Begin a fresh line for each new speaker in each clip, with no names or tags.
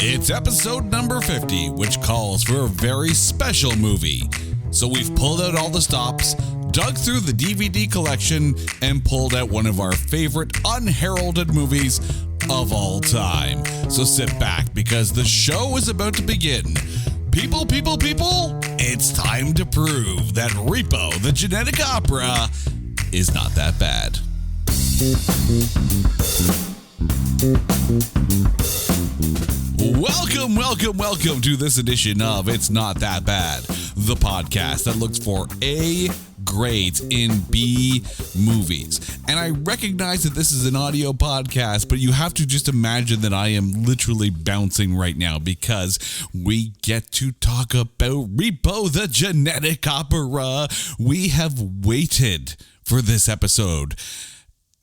It's episode number 50, which calls for a very special movie. So we've pulled out all the stops, dug through the DVD collection, and pulled out one of our favorite unheralded movies of all time. So sit back because the show is about to begin. People, it's time to prove that Repo, the genetic opera, is not that bad. Welcome to this edition of It's Not That Bad, the podcast that looks for A grades in B movies. And I recognize that this is an audio podcast, but you have to just imagine that I am literally bouncing right now because we get to talk about Repo, the genetic opera. We have waited for this episode.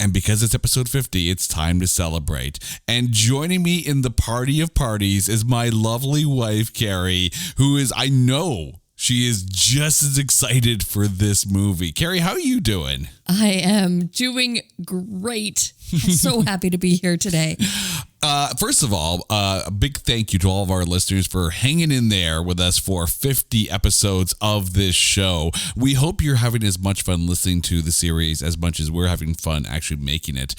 And because it's episode 50, it's time to celebrate. And joining me in the party of parties is my lovely wife, Carrie, who is, I know, she is just as excited for this movie. Carrie, how are you doing?
I am doing great. I'm so happy to be here today.
First of all, a big thank you to all of our listeners for hanging in there with us for 50 episodes of this show. We hope you're having as much fun listening to the series as much as we're having fun actually making it.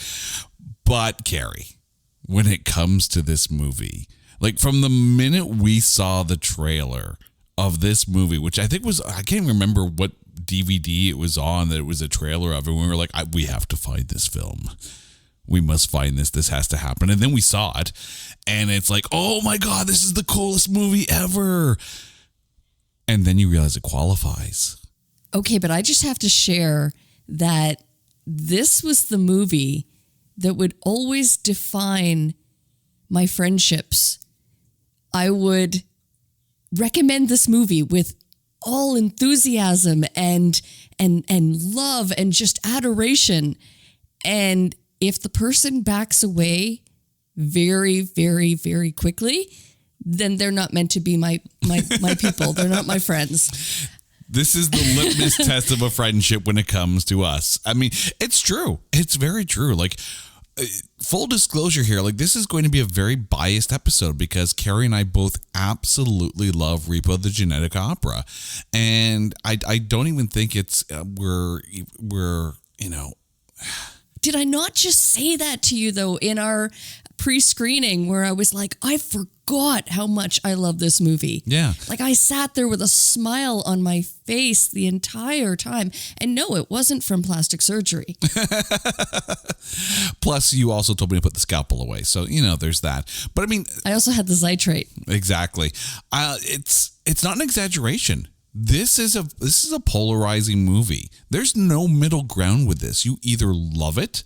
But, Carrie, when it comes to this movie, like from the minute we saw the trailer of this movie, which I think was, I can't remember what DVD it was on that it was a trailer of, and we were like, we have to find this film. We must find this. This has to happen. And then we saw it, and it's like, oh my God, this is the coolest movie ever. And then you realize it qualifies.
Okay, but I just have to share that this was the movie that would always define my friendships. I would recommend this movie with all enthusiasm and love and just adoration. And if the person backs away very, very, very quickly, then they're not meant to be my people. They're not my friends.
This is the litmus test of a friendship when it comes to us. I mean, it's true. It's very true. Like, full disclosure here, like this is going to be a very biased episode because Carrie and I both absolutely love Repo, the genetic opera. And I don't even think it's, we're, you know...
Did I not just say that to you, though, in our pre-screening where I was like, I forgot how much I love this movie.
Yeah.
Like I sat there with a smile on my face the entire time. And no, it wasn't from plastic surgery.
Plus, you also told me to put the scalpel away. So, you know, there's that. But I mean...
I also had the Zytrate.
Exactly. It's not an exaggeration. This is a polarizing movie. There's no middle ground with this. You either love it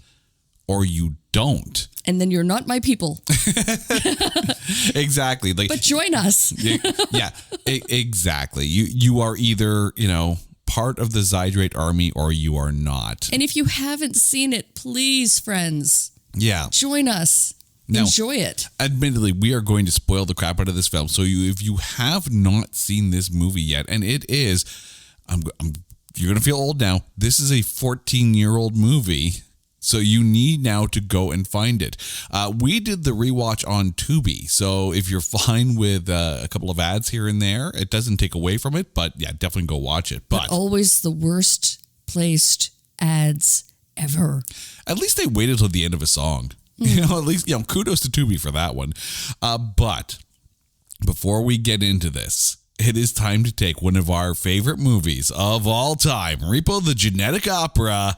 or you don't.
And then you're not my people.
Exactly. Like,
but join us.
Yeah, exactly. You are either, you know, part of the Zydrate army or you are not.
And if you haven't seen it, please, friends.
Yeah.
Join us. Now, enjoy it.
Admittedly, we are going to spoil the crap out of this film. So if you have not seen this movie yet, and it is, you're going to feel old now. This is a 14-year-old movie. So you need now to go and find it. We did the rewatch on Tubi. So if you're fine with a couple of ads here and there, it doesn't take away from it. But yeah, definitely go watch it. But
always the worst placed ads ever.
At least they waited till the end of a song. You know, at least, you know, kudos to Tubi for that one. But before we get into this, it is time to take one of our favorite movies of all time, Repo, the genetic opera,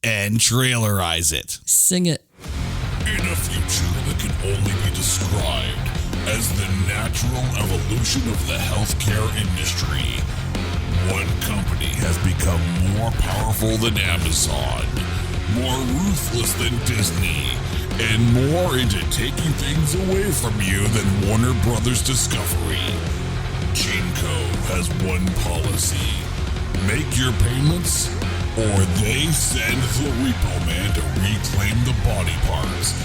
and trailerize it.
Sing it.
In a future that can only be described as the natural evolution of the healthcare industry, one company has become more powerful than Amazon, more ruthless than Disney, and more into taking things away from you than Warner Brothers Discovery. GeneCo has one policy: make your payments, or they send the Repo Man to reclaim the body parts.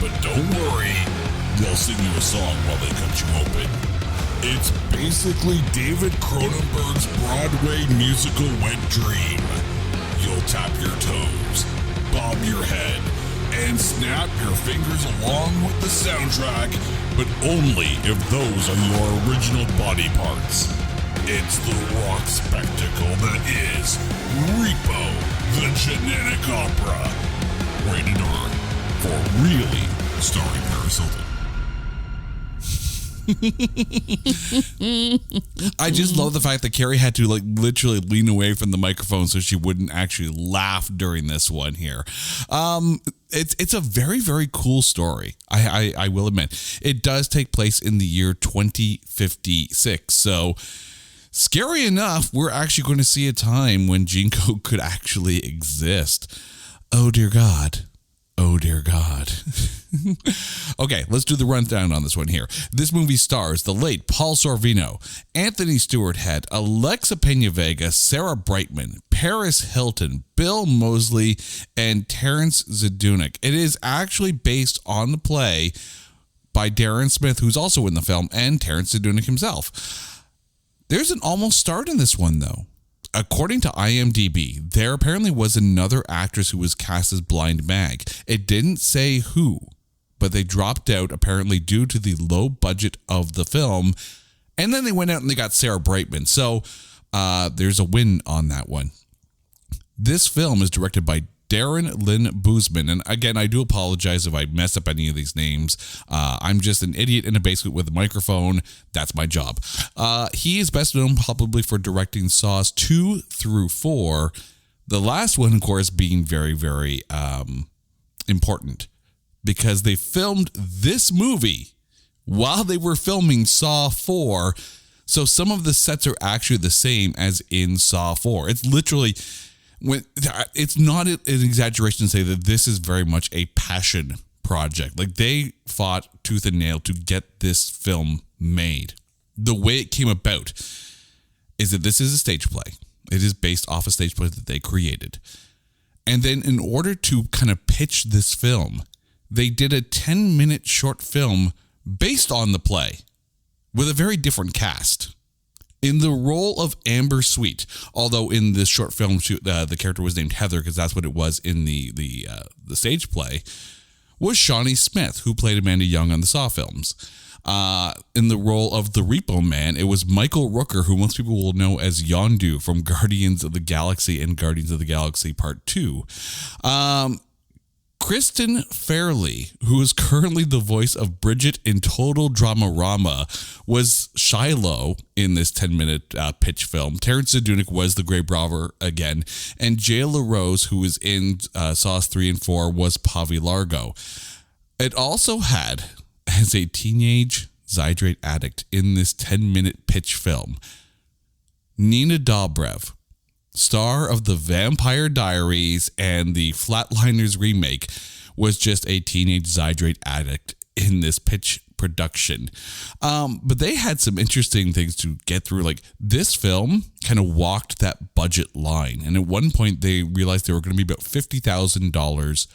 But don't worry, they'll sing you a song while they cut you open. It's basically David Cronenberg's Broadway musical wet dream. You'll tap your toes, bob your head, and snap your fingers along with the soundtrack, but only if those are your original body parts. It's the rock spectacle that is Repo, the Genetic Opera. Rated R for really starring Paris Hilton.
I just love the fact that Carrie had to literally lean away from the microphone so she wouldn't actually laugh during this one here. It's a very, very cool story. I will admit. It does take place in the year 2056. So scary enough, we're actually going to see a time when gene code could actually exist. Oh, dear God. Oh, dear God. Okay, let's do the rundown on this one here. This movie stars the late Paul Sorvino, Anthony Stewart Head, Alexa Pena-Vega, Sarah Brightman, Paris Hilton, Bill Moseley, and Terrence Zadunik. It is actually based on the play by Darren Smith, who's also in the film, and Terrence Zadunik himself. There's an almost start in this one, though. According to IMDb, there apparently was another actress who was cast as Blind Mag. It didn't say who, but they dropped out apparently due to the low budget of the film. And then they went out and they got Sarah Brightman. So there's a win on that one. This film is directed by Darren Lynn Bousman. And again, I do apologize if I mess up any of these names. I'm just an idiot in a basement with a microphone. That's my job. He is best known probably for directing Saws 2 through 4. The last one, of course, being very, very important because they filmed this movie while they were filming Saw 4. So some of the sets are actually the same as in Saw 4. It's literally... it's not an exaggeration to say that this is very much a passion project. Like, they fought tooth and nail to get this film made. The way it came about is that this is a stage play. It is based off a stage play that they created. And then in order to kind of pitch this film, they did a 10-minute short film based on the play with a very different cast. In the role of Amber Sweet, although in this short film, the character was named Heather because that's what it was in the stage play, was Shawnee Smith, who played Amanda Young on the Saw films. In the role of the Repo Man, it was Michael Rooker, who most people will know as Yondu from Guardians of the Galaxy and Guardians of the Galaxy Part 2. Kristen Fairley, who is currently the voice of Bridget in Total Dramarama, was Shiloh in this 10-minute pitch film. Terrence Zadunik was the Grey Brother again. And Jay LaRose, who was in Saws 3 and 4, was Pavi Largo. It also had, as a teenage Zydrate addict in this 10-minute pitch film, Nina Dobrev, star of The Vampire Diaries and the Flatliners remake, was just a teenage Zydrate addict in this pitch production. But they had some interesting things to get through. Like, this film kind of walked that budget line. And at one point, they realized they were going to be about $50,000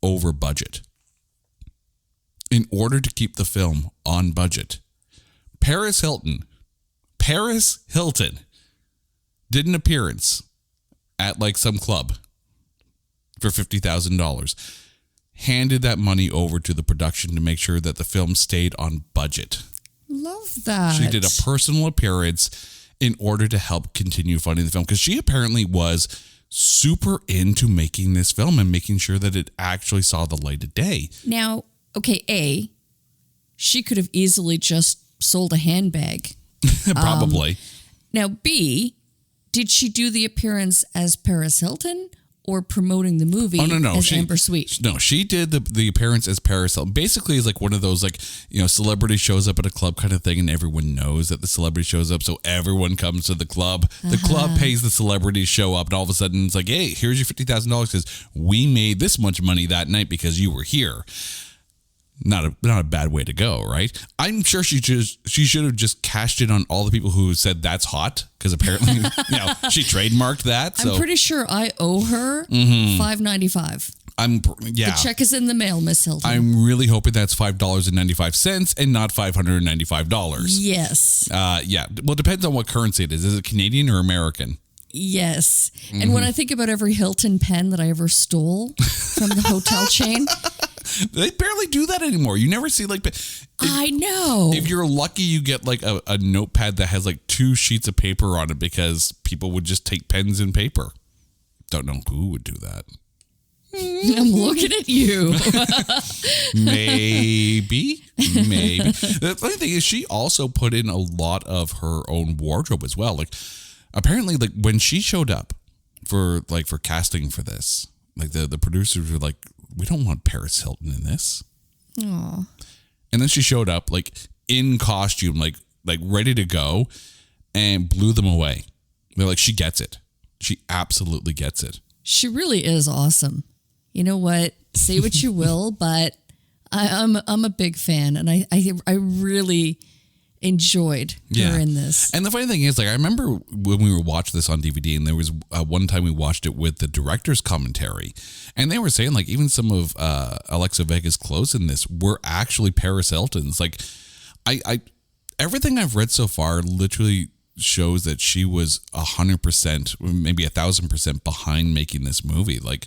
over budget. In order to keep the film on budget, Paris Hilton did an appearance at like some club for $50,000, handed that money over to the production to make sure that the film stayed on budget.
Love that.
She did a personal appearance in order to help continue funding the film because she apparently was super into making this film and making sure that it actually saw the light of day.
Now, okay, A, she could have easily just sold a handbag.
Probably.
Now, B, did she do the appearance as Paris Hilton or promoting the movie as Amber Sweet?
No, she did the appearance as Paris Hilton. Basically, it's like one of those, like, you know, celebrity shows up at a club kind of thing, and everyone knows that the celebrity shows up, so everyone comes to the club. The club pays the celebrity to show up, and all of a sudden it's like, hey, here's your $50,000 because we made this much money that night because you were here. Not a bad way to go, right? I'm sure she should have just cashed in on all the people who said that's hot because apparently she trademarked that. So.
I'm pretty sure I owe her $5.95. The check is in the mail, Miss Hilton.
I'm really hoping that's $5.95 and not $595.
Yes.
Yeah. Well, it depends on what currency it is. Is it Canadian or American?
Yes. And when I think about every Hilton pen that I ever stole from the hotel chain,
They barely do that anymore. You never see like.
I know.
If you're lucky, you get like a notepad that has like 2 sheets of paper on it because people would just take pens and paper. Don't know who would do that.
I'm looking at you.
Maybe. The funny thing is she also put in a lot of her own wardrobe as well. Like apparently like when she showed up for casting for this, like the producers were like, we don't want Paris Hilton in this.
Aw.
And then she showed up like in costume, like ready to go, and blew them away. They're like, she gets it. She absolutely gets it.
She really is awesome. You know what? Say what you will, but I'm a big fan, and I really enjoyed her in this.
And the funny thing is, like, I remember when we were watching this on DVD, and there was one time we watched it with the director's commentary, and they were saying like even some of Alexa Vega's clothes in this were actually Paris Hilton's. Like, I everything I've read so far literally shows that she was 100%, maybe 1,000% behind making this movie. Like,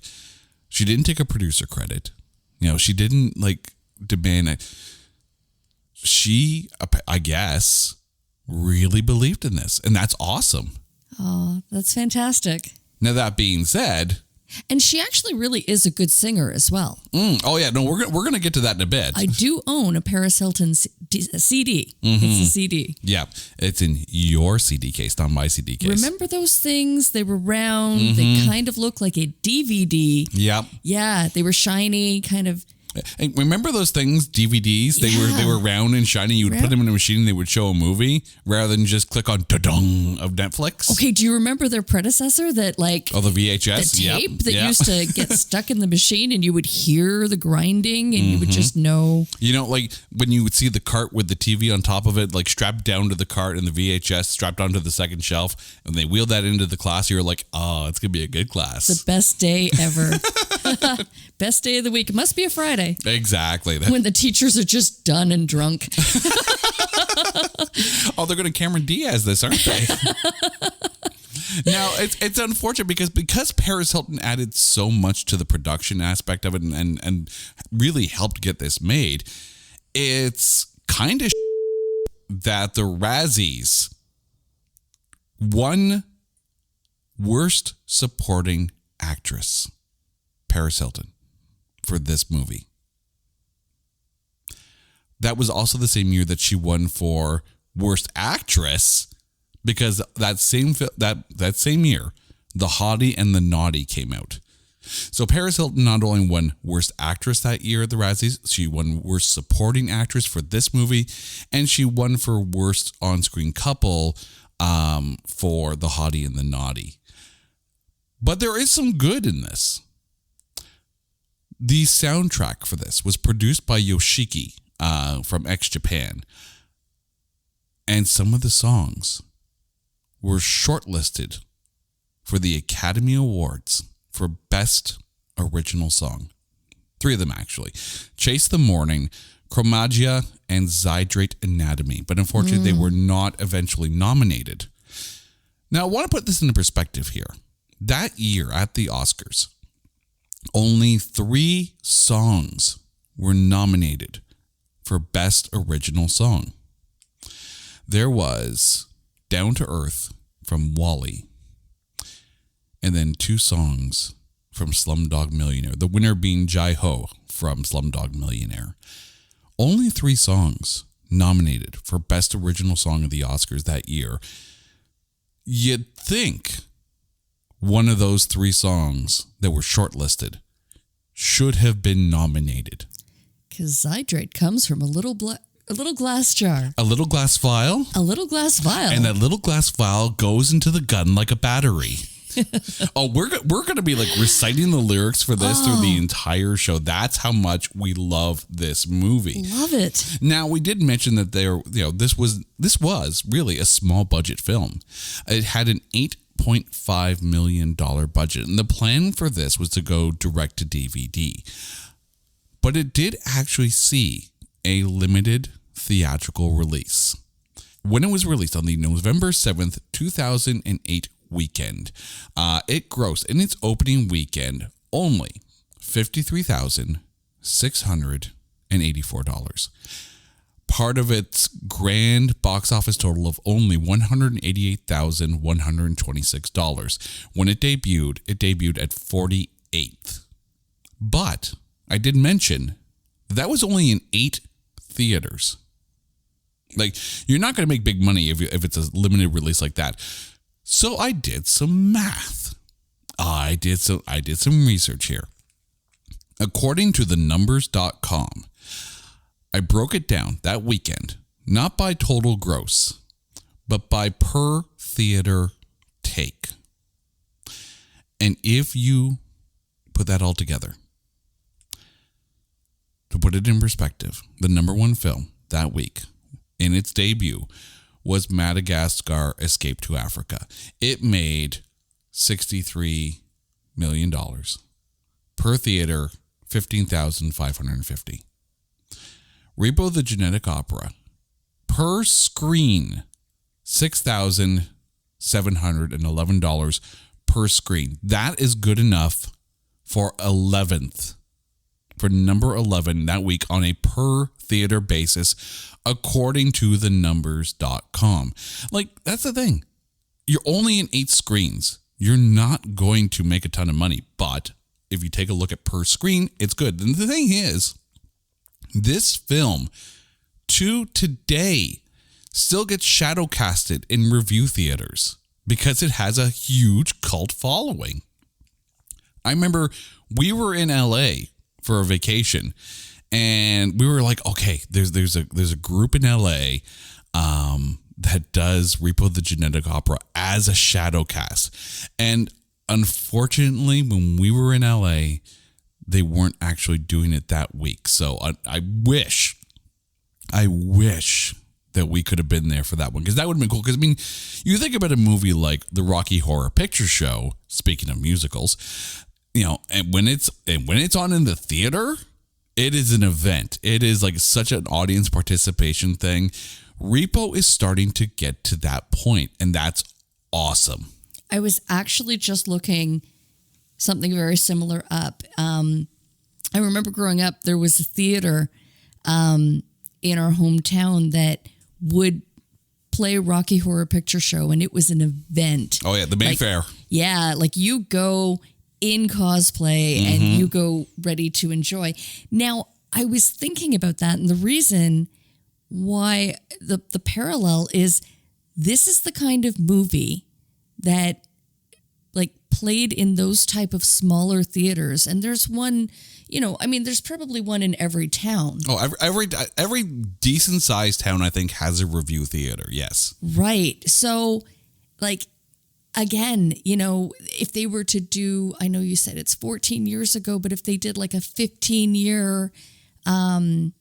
she didn't take a producer credit. You know, she didn't like demand it. She, I guess, really believed in this, and that's awesome.
Oh, that's fantastic.
Now, that being said,
and she actually really is a good singer as well.
Oh yeah, no, we're gonna get to that in a bit.
I do own a Paris Hilton CD.
Mm-hmm.
It's a CD.
Yeah, it's in your CD case, not my CD case.
Remember those things? They were round. They kind of looked like a DVD.
Yep.
Yeah, they were shiny, kind of.
And remember those things, DVDs? They were round and shiny. You would put them in a machine and they would show a movie rather than just click on da-dong of Netflix.
Okay, do you remember their predecessor that like
the VHS?
The tape that used to get stuck in the machine and you would hear the grinding and you would just know.
You know, like when you would see the cart with the TV on top of it, like strapped down to the cart and the VHS strapped onto the second shelf, and they wheeled that into the class, you're like, oh, it's going to be a good class.
The best day ever. Best day of the week. It must be a Friday.
Exactly.
When the teachers are just done and drunk.
Oh, they're going to Cameron Diaz this, aren't they? Now, it's unfortunate because Paris Hilton added so much to the production aspect of it and really helped get this made. It's kind of that the Razzies won Worst Supporting Actress, Paris Hilton, for this movie. That was also the same year that she won for Worst Actress, because that same year, The Hottie and the Naughty came out. So Paris Hilton not only won Worst Actress that year at the Razzies, she won Worst Supporting Actress for this movie, and she won for Worst On-Screen Couple for The Hottie and the Naughty. But there is some good in this. The soundtrack for this was produced by Yoshiki from X Japan, and some of the songs were shortlisted for the Academy Awards for Best Original Song. 3 of them, actually. Chase the Morning, Chromagia, and Zydrate Anatomy. But unfortunately, they were not eventually nominated. Now, I want to put this into perspective here. That year at the Oscars, only 3 songs were nominated for Best Original Song. There was Down to Earth from WALL-E, and then 2 songs from Slumdog Millionaire, the winner being Jai-Ho from Slumdog Millionaire. Only 3 songs nominated for Best Original Song of the Oscars that year. You'd think one of those 3 songs that were shortlisted should have been nominated.
Because Zydrate comes from a little glass jar.
A little glass vial?
A little glass vial.
And that little glass vial goes into the gun like a battery. Oh, we're going to be like reciting the lyrics for this through the entire show. That's how much we love this movie.
Love it.
Now, we did mention that this was really a small budget film. It had an $8.5 million budget, and the plan for this was to go direct to DVD. But it did actually see a limited theatrical release. When it was released on the November 7th, 2008 weekend. It grossed in its opening weekend only $53,684. Part of its grand box office total of only $188,126. When it debuted at 48th. But I did mention that was only in 8 theaters. Like, you're not going to make big money if it's a limited release like that. So I did some math. I did some research here. According to thenumbers.com, I broke it down that weekend, not by total gross, but by per theater take. And if you put that all together, to put it in perspective, the number one film that week in its debut was Madagascar Escape to Africa. It made $63 million. Per theater, $15,550. Repo the Genetic Opera, per screen, $6,711 per screen. That is good enough for number 11 that week on a per theater basis, according to thenumbers.com. Like, that's the thing. You're only in 8 screens. You're not going to make a ton of money, but if you take a look at per screen, it's good. And the thing is, this film to today still gets shadow casted in review theaters because it has a huge cult following. I remember we were in LA for a vacation and we were like, okay, there's a group in LA that does Repo the Genetic Opera as a shadow cast. And unfortunately, when we were in LA, they weren't actually doing it that week. So I wish that we could have been there for that one, because that would have been cool. Because, I mean, you think about a movie like the Rocky Horror Picture Show, speaking of musicals, you know, and when it's on in the theater, it is an event. It is like such an audience participation thing. Repo is starting to get to that point, and that's awesome.
I was actually just looking something very similar up. I remember growing up, there was a theater in our hometown that would play Rocky Horror Picture Show, and it was an event.
Oh, yeah, the Mayfair.
Yeah, like you go in cosplay and you go ready to enjoy. Now, I was thinking about that, and the reason why the parallel is this is the kind of movie that like played in those type of smaller theaters. And there's one, you know, I mean, there's probably one in every town.
Oh, every decent sized town, I think, has a review theater. Yes.
Right. So like, again, you know, if they were to do, I know you said it's 14 years ago, but if they did like a 15-year, I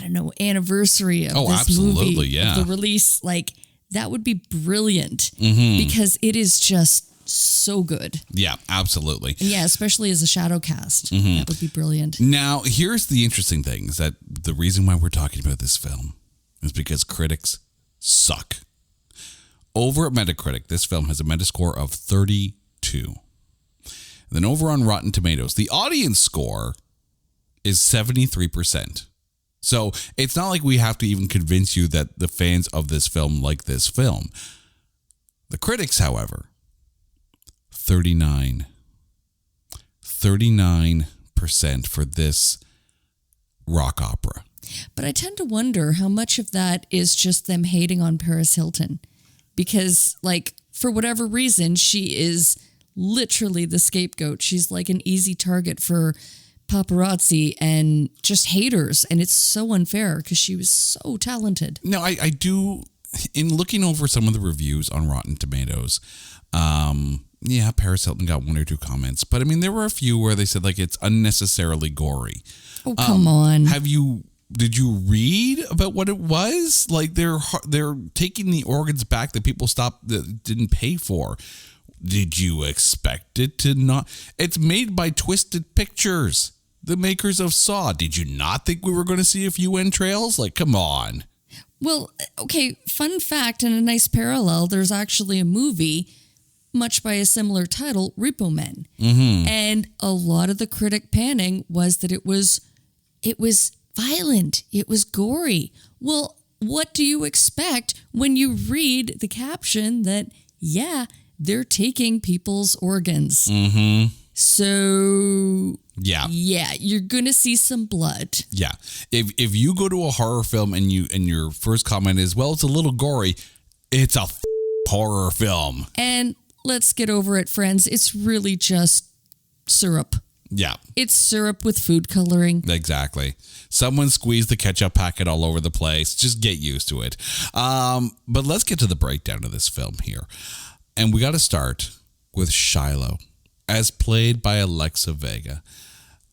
don't know, anniversary of this movie,
yeah,
of the release, like that would be brilliant because it is just so good.
Yeah, absolutely.
And yeah, especially as a shadow cast, that would be brilliant.
Now, here's the interesting thing: is that the reason why we're talking about this film is because critics suck. Over at Metacritic, this film has a Metascore of 32. Then over on Rotten Tomatoes, the audience score is 73%. So it's not like we have to even convince you that the fans of this film like this film. The critics, however, 39% for this rock opera.
But I tend to wonder how much of that is just them hating on Paris Hilton. Because, like, for whatever reason, she is literally the scapegoat. She's like an easy target for paparazzi and just haters. And it's so unfair because she was so talented.
No, I do, in looking over some of the reviews on Rotten Tomatoes, yeah, Paris Hilton got 1 or 2 comments. But, I mean, there were a few where they said, like, it's unnecessarily gory.
Oh, come on.
Did you read about what it was? Like, they're taking the organs back that people didn't pay for. Did you expect it to not? It's made by Twisted Pictures, the makers of Saw. Did you not think we were going to see a few entrails? Like, come on.
Well, okay, fun fact and a nice parallel. There's actually a movie much by a similar title, Repo Men. And a lot of the critic panning was that it was violent. It was gory. Well, what do you expect when you read the caption that, yeah, they're taking people's organs? So, yeah, you're going to see some blood.
Yeah. If you go to a horror film and your first comment is, well, it's a little gory, it's a horror film.
And let's get over it, friends. It's really just syrup.
Yeah.
It's syrup with food coloring.
Exactly. Someone squeezed the ketchup packet all over the place. Just get used to it. But let's get to the breakdown of this film here. And we got to start with Shiloh, as played by Alexa Vega.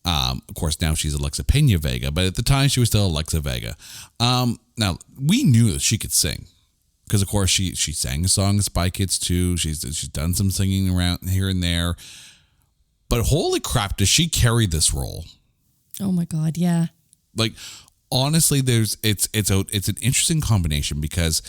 Of course, now she's Alexa Pena Vega, but at the time she was still Alexa Vega. Now, we knew that she could sing. Because, of course, she sang a song in Spy Kids 2. She's done some singing around here and there. But holy crap, does she carry this role? Oh my God, yeah. Like, honestly, it's an interesting combination because,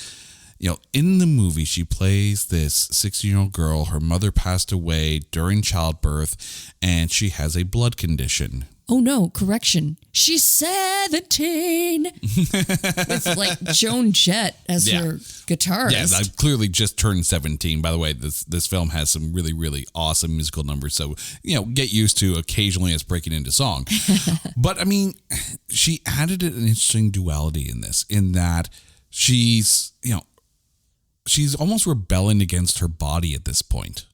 in the movie, she plays this 16-year-old girl. Her mother passed away during childbirth, and she has a blood condition. Oh no, correction. She's 17 with like Joan Jett as her guitarist. Yeah, I've clearly just turned 17. By the way, this film has some really, really awesome musical numbers. So, get used to occasionally us breaking into song. But I mean, she added an interesting duality in this, in that she's almost rebelling against her body at this point.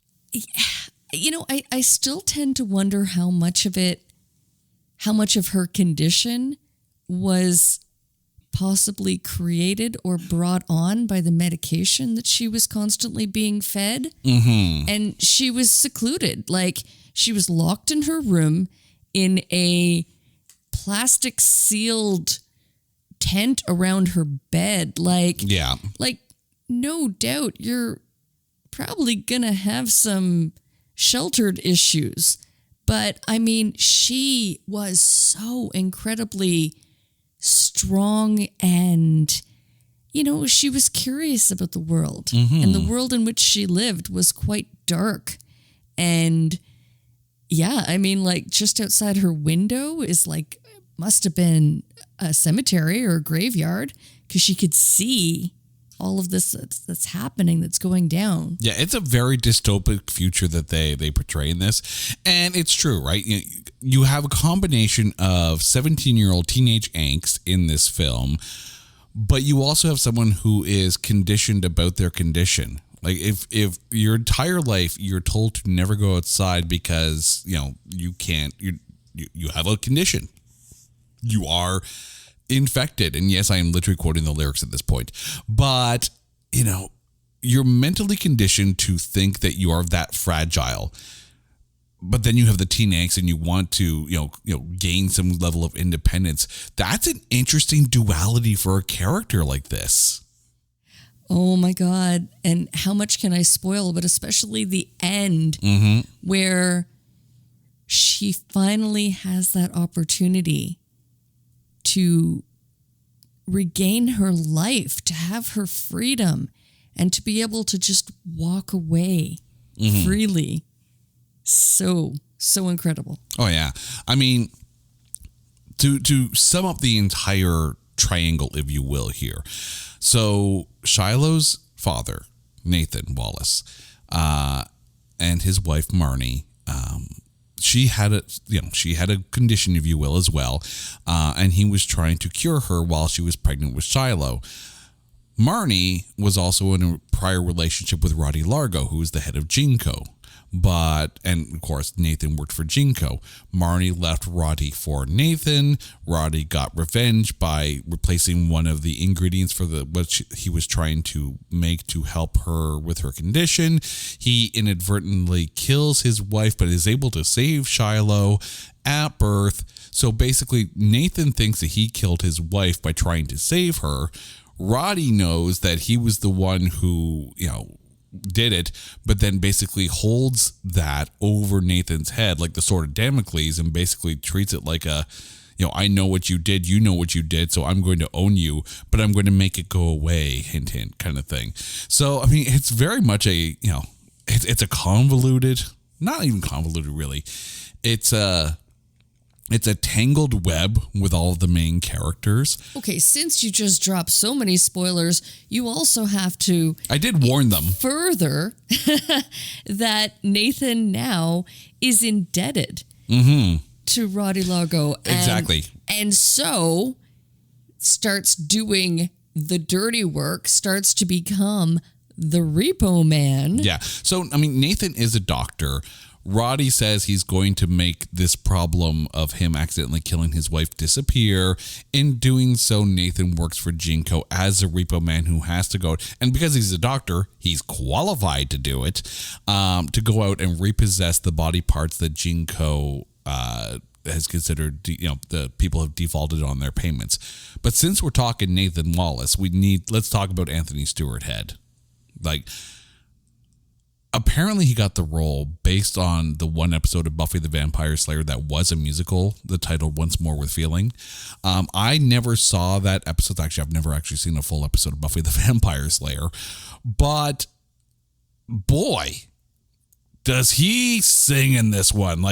I still tend to wonder how much of her condition was possibly created or brought on by the medication that she was constantly being fed. And she was secluded. Like, she was locked in her room in a plastic sealed tent around her bed. Like, no doubt you're probably gonna have some sheltered issues. But, I mean, she was so incredibly strong and, she was curious about the world. And the world in which she lived was quite dark. And, yeah, I mean, like, just outside her window is must have been a cemetery or a graveyard because she could see all of this that's happening, that's going down. Yeah, it's a very dystopic future that they portray in this. And it's true, right? You have a combination of 17-year-old teenage angst in this film, but you also have someone who is conditioned about their condition. Like, if your entire life you're told to never go outside because, you can't, you have a condition. You are infected. And yes, I am literally quoting the lyrics at this point. But, you're mentally conditioned to think that you are that fragile. But then you have the teen angst and you want to, gain some level of independence. That's an interesting duality for a character like this. Oh my God. And how much can I spoil? But especially the end where she finally has that opportunity to regain her life, to have her freedom, and to be able to just walk away freely. So incredible. Oh, yeah. I mean, to sum up the entire triangle, if you will, here. So Shiloh's father, Nathan Wallace, and his wife, Marnie, she had a condition, if you will, as well, and he was trying to cure her while she was pregnant with Shiloh. Marnie was also in a prior relationship with Roddy Largo, who was the head of Jinko. And of course, Nathan worked for Jinko. Marnie left Roddy for Nathan. Roddy got revenge by replacing one of the ingredients for what he was trying to make to help her with her condition. He inadvertently kills his wife, but is able to save Shiloh at birth. So basically, Nathan thinks that he killed his wife by trying to save her. Roddy knows that he was the one who, did it, but then basically holds that over Nathan's head like the sword of Damocles and basically treats it like I know what you did, you know what you did, so I'm going to own you, but I'm going to make it go away, hint, hint, kind of thing. So, I mean, it's very much it's a convoluted, not even convoluted really. It's a tangled web with all of the main characters.
Okay, since you just dropped so many spoilers, you also have to...
I did warn them.
Further, that Nathan now is indebted to Roddy Largo.
Exactly.
And so starts doing the dirty work, starts to become the Repo Man.
Yeah. So, I mean, Nathan is a doctor. Roddy says he's going to make this problem of him accidentally killing his wife disappear. In doing so, Nathan works for Jinko as a Repo Man who has to go, and because he's a doctor, he's qualified to do it, to go out and repossess the body parts that Jinko has considered, the people have defaulted on their payments. But since we're talking Nathan Wallace, let's talk about Anthony Stewart Head. Apparently he got the role based on the one episode of Buffy the Vampire Slayer that was a musical, the title Once More with Feeling. I never saw that episode. Actually, I've never actually seen a full episode of Buffy the Vampire Slayer. But boy, does he sing in this one.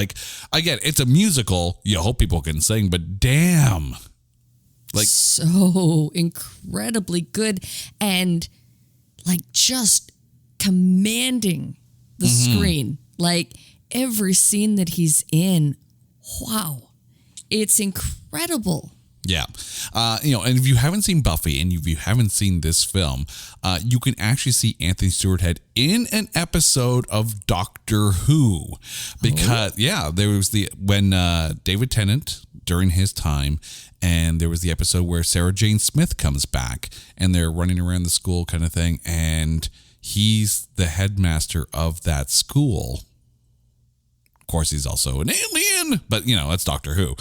Again, it's a musical. You hope people can sing, but damn.
So incredibly good and just commanding the screen. Every scene that he's in, wow, it's incredible.
Yeah. And if you haven't seen Buffy and if you haven't seen this film, you can actually see Anthony Stewart Head in an episode of Doctor Who. Because, there was when David Tennant, during his time, and there was the episode where Sarah Jane Smith comes back and they're running around the school kind of thing, and he's the headmaster of that school. Of course, he's also an alien, but that's Doctor Who.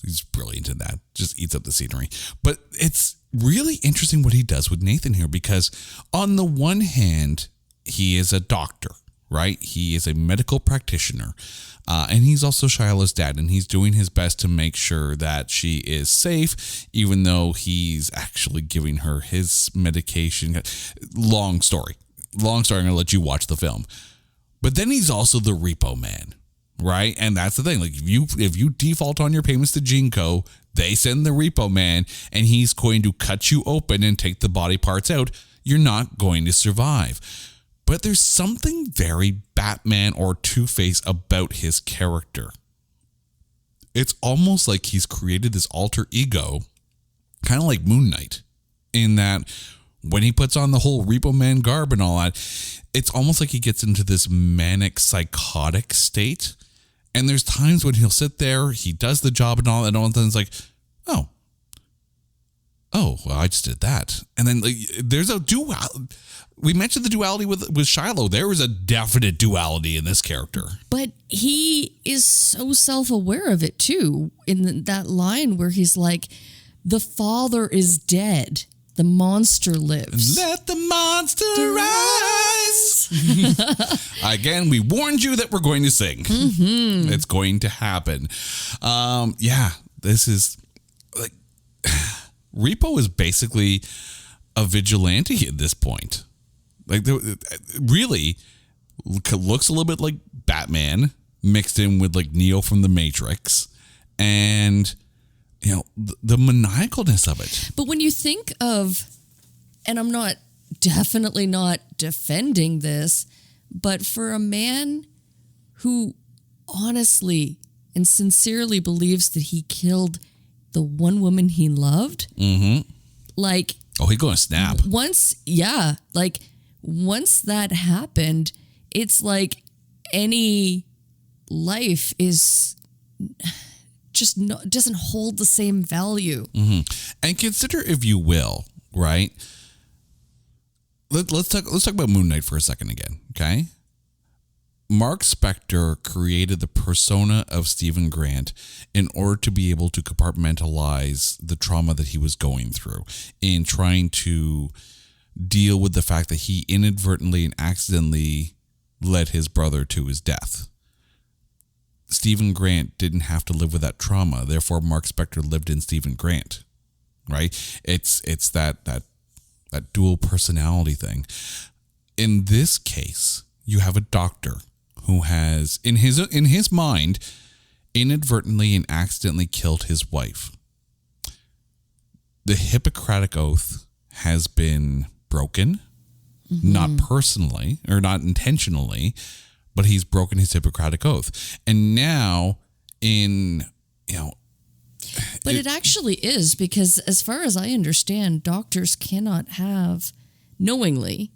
He's brilliant in that. Just eats up the scenery. But it's really interesting what he does with Nathan here, because on the one hand, he is a doctor, right? He is a medical practitioner. And he's also Shiloh's dad, and he's doing his best to make sure that she is safe, even though he's actually giving her his medication. Long story. I'm going to let you watch the film. But then he's also the Repo Man, right? And that's the thing. If you default on your payments to Jinko, they send the Repo Man, and he's going to cut you open and take the body parts out. You're not going to survive. But there's something very Batman or Two-Face about his character. It's almost like he's created this alter ego, kind of like Moon Knight, in that when he puts on the whole Repo Man garb and all that, it's almost like he gets into this manic, psychotic state. And there's times when he'll sit there, he does the job and all of a sudden it's like, oh, well, I just did that. And then there's a duality. We mentioned the duality with Shiloh. There was a definite duality in this character. But
he is so self-aware of it, too, in that line where he's like, the father is dead. The monster lives.
Let the monster rise. Again, we warned you that we're going to sing. Mm-hmm. It's going to happen. This is Repo is basically a vigilante at this point. Really looks a little bit like Batman mixed in with Neo from the Matrix, and the maniacalness of it.
But when you think of, and I'm definitely not defending this, but for a man who honestly and sincerely believes that he killed the one woman he loved,
he's going to snap.
Once that happened, it's like any life is just doesn't hold the same value.
Mm-hmm. And consider, if you will, right? Let's talk about Moon Knight for a second again, okay? Mark Spector created the persona of Stephen Grant in order to be able to compartmentalize the trauma that he was going through in trying to deal with the fact that he inadvertently and accidentally led his brother to his death. Stephen Grant didn't have to live with that trauma. Therefore, Mark Spector lived in Stephen Grant, right? It's that dual personality thing. In this case, you have a doctor who has, in his mind, inadvertently and accidentally killed his wife. The Hippocratic Oath has been broken, not personally or not intentionally, but he's broken his Hippocratic Oath. And now
But it actually is, because as far as I understand, doctors cannot have knowingly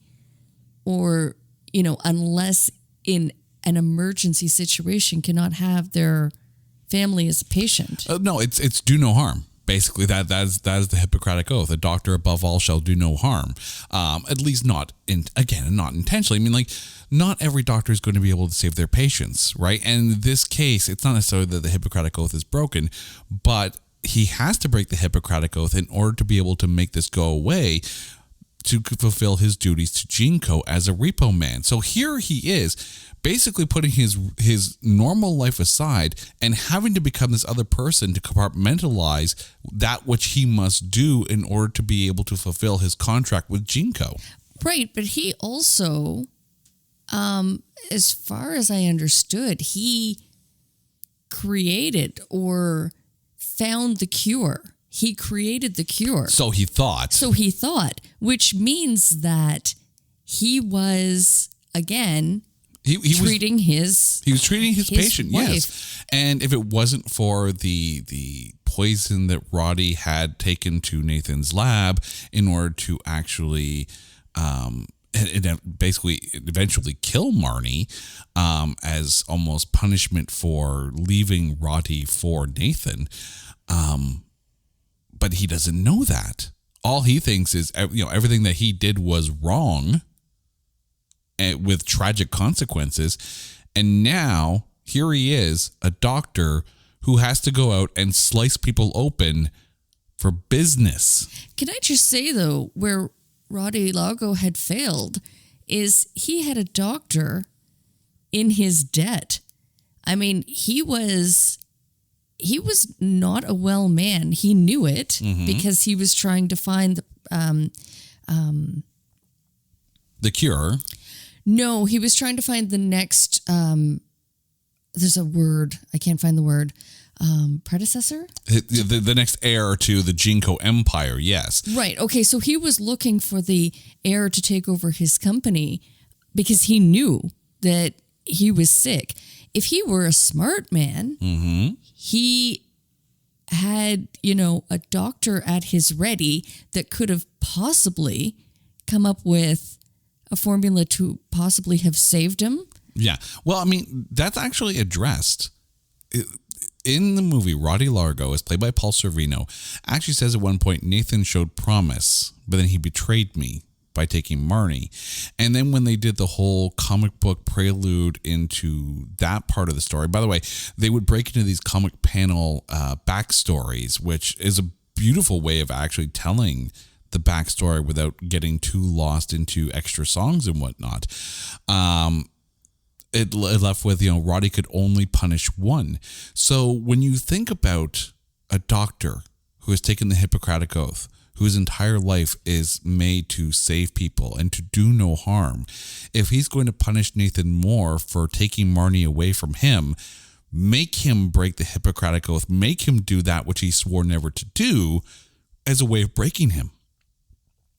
or, unless in an emergency situation, cannot have their family as a patient.
No, it's do no harm. Basically, that is the Hippocratic Oath. A doctor above all shall do no harm. At least not intentionally. I mean, like, not every doctor is going to be able to save their patients, right? And in this case, it's not necessarily that the Hippocratic Oath is broken, but he has to break the Hippocratic Oath in order to be able to make this go away, to fulfill his duties to Jinko as a repo man. So here he is, basically putting his normal life aside and having to become this other person to compartmentalize that which he must do in order to be able to fulfill his contract with Jinko.
Right, but he also, as far as I understood, he created or found the cure. He created the cure.
So he thought,
which means that he was, again, he was treating his
patient,
wife.
yes. And if it wasn't for the poison that Roddy had taken to Nathan's lab in order to actually basically eventually kill Marnie as almost punishment for leaving Roddy for Nathan, but he doesn't know that. All he thinks is, everything that he did was wrong and with tragic consequences. And now here he is, a doctor who has to go out and slice people open for business.
Can I just say, though, where Roddy Largo had failed is he had a doctor in his debt. I mean, he was not a well man. He knew it because he was trying to find
the cure.
No, he was trying to find the next, there's a word, I can't find the word, predecessor?
The next heir to the Jinko Empire, yes.
Right, okay, so he was looking for the heir to take over his company because he knew that he was sick. If he were a smart man, he had, a doctor at his ready that could have possibly come up with a formula to possibly have saved him.
Yeah. Well, I mean, that's actually addressed. In the movie, Roddy Largo, as played by Paul Sorvino, actually says at one point, Nathan showed promise, but then he betrayed me by taking Marnie. And then when they did the whole comic book prelude into that part of the story, by the way, they would break into these comic panel backstories, which is a beautiful way of actually telling the backstory without getting too lost into extra songs and whatnot. It left with, Roddy could only punish one. So when you think about a doctor who has taken the Hippocratic Oath, whose entire life is made to save people and to do no harm, if he's going to punish Nathan more for taking Marnie away from him, make him break the Hippocratic Oath, make him do that which he swore never to do as a way of breaking him.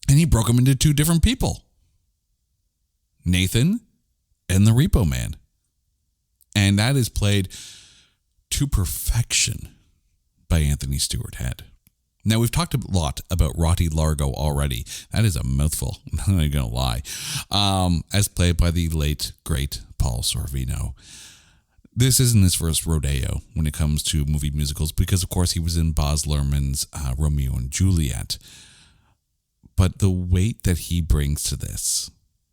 And he broke him into two different people, Nathan and the Repo Man. And that is played to perfection by Anthony Stewart Head. Now, we've talked a lot about Roddy Largo already. That is a mouthful. I'm not going to lie. As played by the late, great Paul Sorvino. This isn't his first rodeo when it comes to movie musicals because, of course, he was in Baz Luhrmann's Romeo and Juliet. But the weight that he brings to this,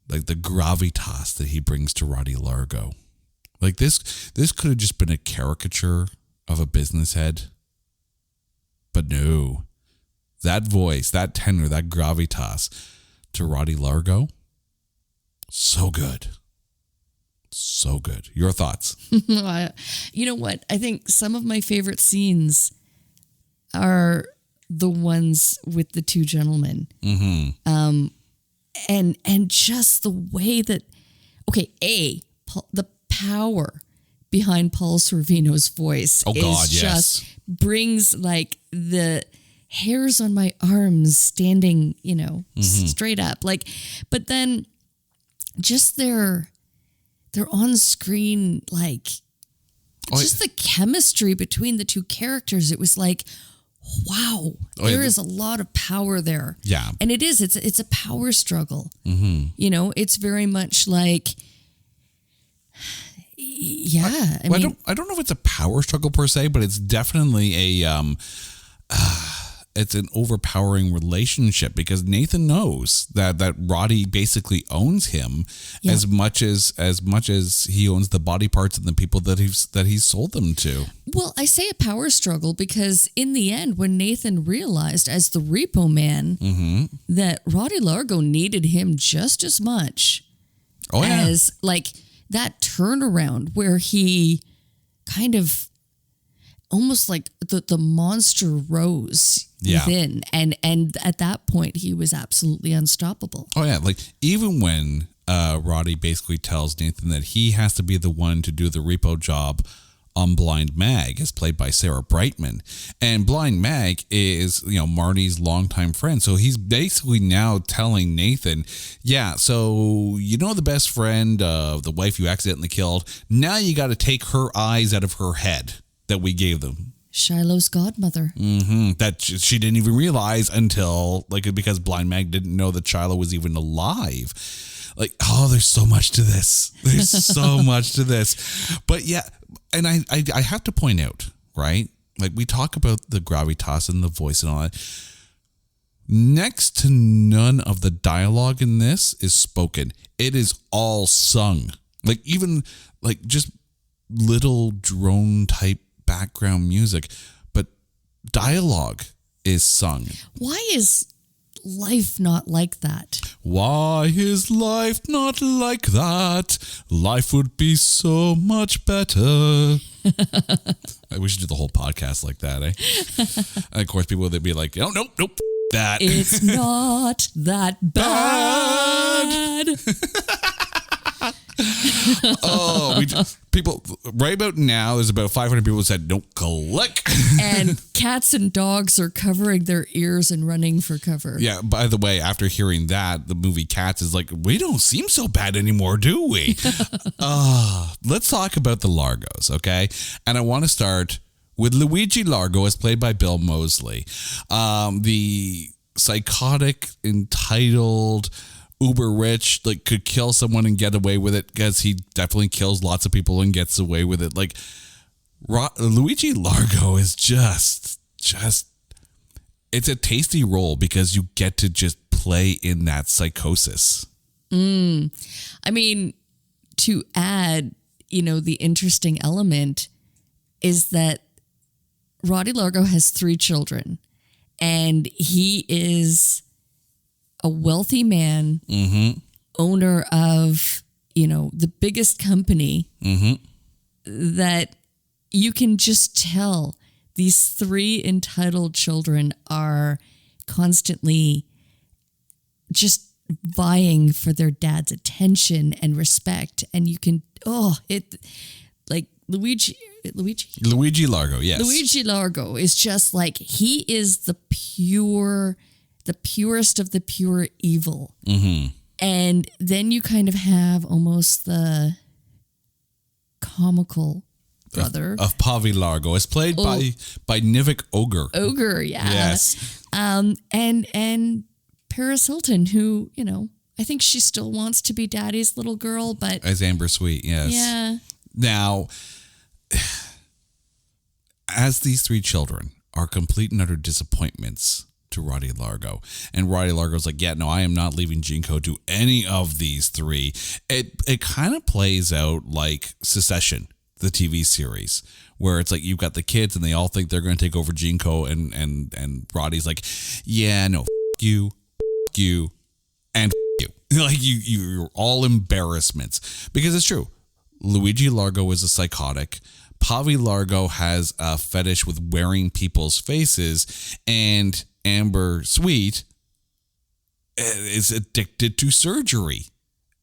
like the gravitas that he brings to Roddy Largo, like this could have just been a caricature of a business head. But no, that voice, that tenor, that gravitas to Roddy Largo, so good. So good. Your thoughts?
You know what? I think some of my favorite scenes are the ones with the two gentlemen. And just the way that okay, the power behind Paul Sorvino's voice just brings like the hairs on my arms standing, straight up. Like, but then just their on-screen, like, just the chemistry between the two characters. It was like, wow, there is a lot of power there.
Yeah.
And it's a power struggle. Mm-hmm. It's very much like, I mean,
I don't know if it's a power struggle per se, but it's definitely it's an overpowering relationship because Nathan knows that Roddy basically owns him as much as he owns the body parts and the people that he's sold them to.
Well, I say a power struggle because in the end, when Nathan realized as the Repo Man that Roddy Largo needed him just as much as like that turnaround where he kind of almost like the monster rose within. And at that point, he was absolutely unstoppable.
Oh, yeah. Like, even when Roddy basically tells Nathan that he has to be the one to do the repo job on Blind Mag, as played by Sarah Brightman. And Blind Mag is, Marty's longtime friend. So he's basically now telling Nathan, so the best friend of the wife you accidentally killed, now you got to take her eyes out of her head that we gave them.
Shiloh's godmother.
That she didn't even realize until, because Blind Mag didn't know that Shiloh was even alive. Like, there's so much to this. There's so much to this. But yeah, and I have to point out, right? Like, we talk about the gravitas and the voice and all that. Next to none of the dialogue in this is spoken. It is all sung. Like, even, just little drone type background music, but dialogue is sung.
Why is life not like that?
Why is life not like that? Life would be so much better. We should do the whole podcast like that, eh? And of course, people would be like, oh, nope, that.
It's not that bad.
People right about now, there's about 500 people who said, don't click.
And cats and dogs are covering their ears and running for cover.
Yeah, by the way, after hearing that, the movie Cats is like, we don't seem so bad anymore, do we? Let's talk about the Largos, okay? And I want to start with Luigi Largo, as played by Bill Moseley. The psychotic, entitled, uber rich, could kill someone and get away with it, because he definitely kills lots of people and gets away with it. Luigi Largo is just it's a tasty role because you get to just play in that psychosis.
I mean, to add, the interesting element is that Roddy Largo has 3 children, and he is a wealthy man, owner of, the biggest company, that you can just tell these 3 entitled children are constantly just vying for their dad's attention and respect. And you can, Luigi
Largo, yes.
Luigi Largo is just like, he is the purest of the pure evil. And then you kind of have almost the comical brother
of Pavi Largo. It's played by Nivek Ogre.
Ogre, yeah.
Yes.
And Paris Hilton, who, I think she still wants to be daddy's little girl, but
as Amber Sweet, yes.
Yeah.
Now, as these 3 children are complete and utter disappointments to Roddy Largo, and Roddy Largo's like, yeah, no, I am not leaving Jinko to any of these 3. It kind of plays out like Succession, the TV series, where it's like you've got the kids and they all think they're going to take over Jinko, and Roddy's like, yeah, no, you, and you. Like, you're all embarrassments. Because it's true. Luigi Largo is a psychotic. Pavi Largo has a fetish with wearing people's faces, and Amber Sweet is addicted to surgery.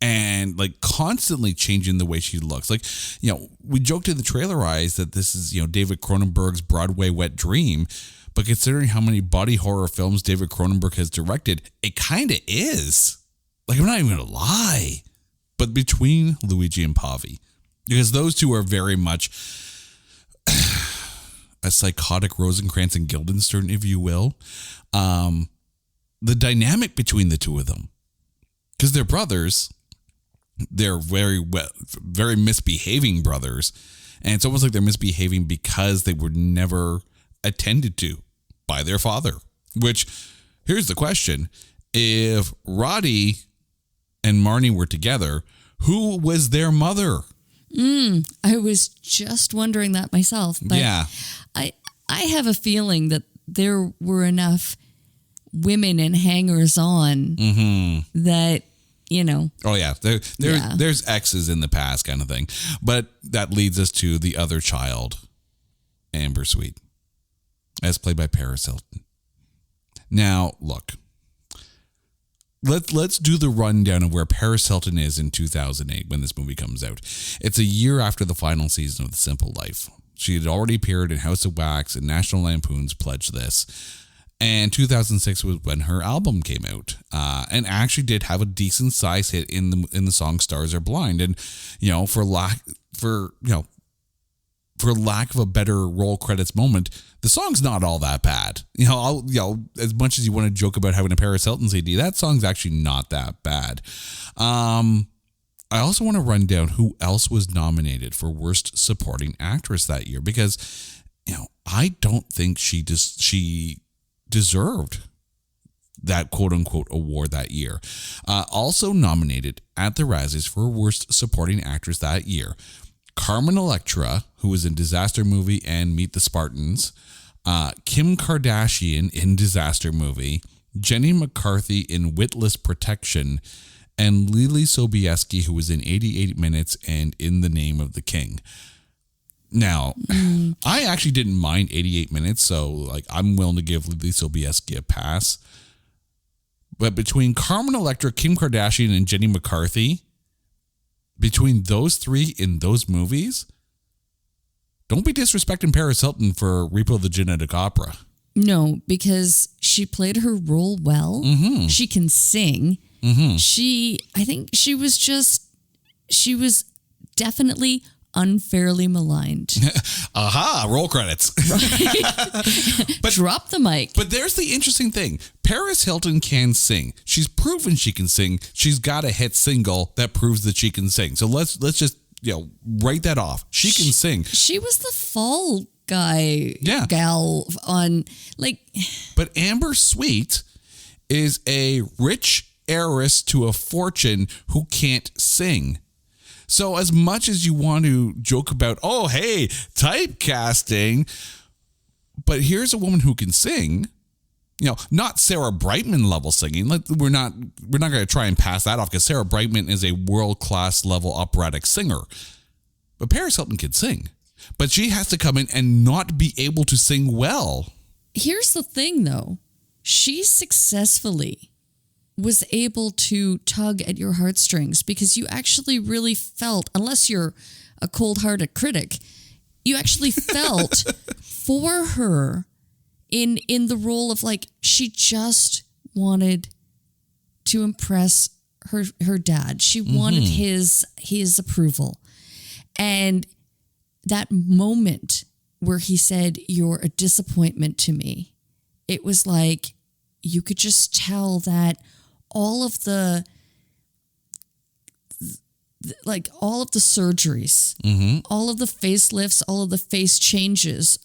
and like constantly changing the way she looks. Like, we joked in the trailer eyes that this is, David Cronenberg's Broadway wet dream. But considering how many body horror films David Cronenberg has directed, it kind of is. Like, I'm not even going to lie. But between Luigi and Pavi, because those two are very much a psychotic Rosencrantz and Guildenstern, if you will. The dynamic between the two of them, because they're brothers, they're very misbehaving brothers. And it's almost like they're misbehaving because they were never attended to by their father. Which, here's the question. If Roddy and Marnie were together, who was their mother?
I was just wondering that myself. But
yeah.
I have a feeling that there were enough women and hangers-on that,
Oh, yeah. There's exes in the past kind of thing. But that leads us to the other child, Amber Sweet, as played by Paris Hilton. Now, look. Let's do the rundown of where Paris Hilton is in 2008 when this movie comes out. It's a year after the final season of The Simple Life. She had already appeared in House of Wax and National Lampoon's Pledge This. And 2006 was when her album came out, and actually did have a decent size hit in the song "Stars Are Blind." And for lack of a better roll credits moment, the song's not all that bad. As much as you want to joke about having a Paris Hilton CD, that song's actually not that bad. I also want to run down who else was nominated for Worst Supporting Actress that year, because I don't think she deserved that quote-unquote award that year. Also nominated at the Razzies for Worst Supporting Actress that year, Carmen Electra, who was in Disaster Movie and Meet the Spartans, Kim Kardashian in Disaster Movie, Jenny McCarthy in Witless Protection, and Lily Sobieski, who was in 88 Minutes and In the Name of the King. Now, I actually didn't mind 88 Minutes, so I'm willing to give Lily Sobieski a pass. But between Carmen Electra, Kim Kardashian, and Jenny McCarthy, between those three in those movies, don't be disrespecting Paris Hilton for Repo the Genetic Opera.
No, because she played her role well. Mm-hmm. She can sing. Mm-hmm. I think she was definitely unfairly maligned.
Aha, roll credits.
But drop the mic.
But there's the interesting thing. Paris Hilton can sing. She's proven she can sing. She's got a hit single that proves that she can sing. So let's just write that off. She can sing.
She was the fall guy
gal
on
But Amber Sweet is a rich heiress to a fortune who can't sing. So as much as you want to joke about, oh, hey, typecasting, but here's a woman who can sing, not Sarah Brightman level singing. We're not going to try and pass that off, because Sarah Brightman is a world-class level operatic singer. But Paris Hilton can sing. But she has to come in and not be able to sing well.
Here's the thing, though. She successfully was able to tug at your heartstrings, because you actually really felt, unless you're a cold-hearted critic, you actually felt for her in the role of she just wanted to impress her dad. She wanted his approval. And that moment where he said, "You're a disappointment to me," it was like you could just tell that all of the surgeries, all of the facelifts, all of the face changes.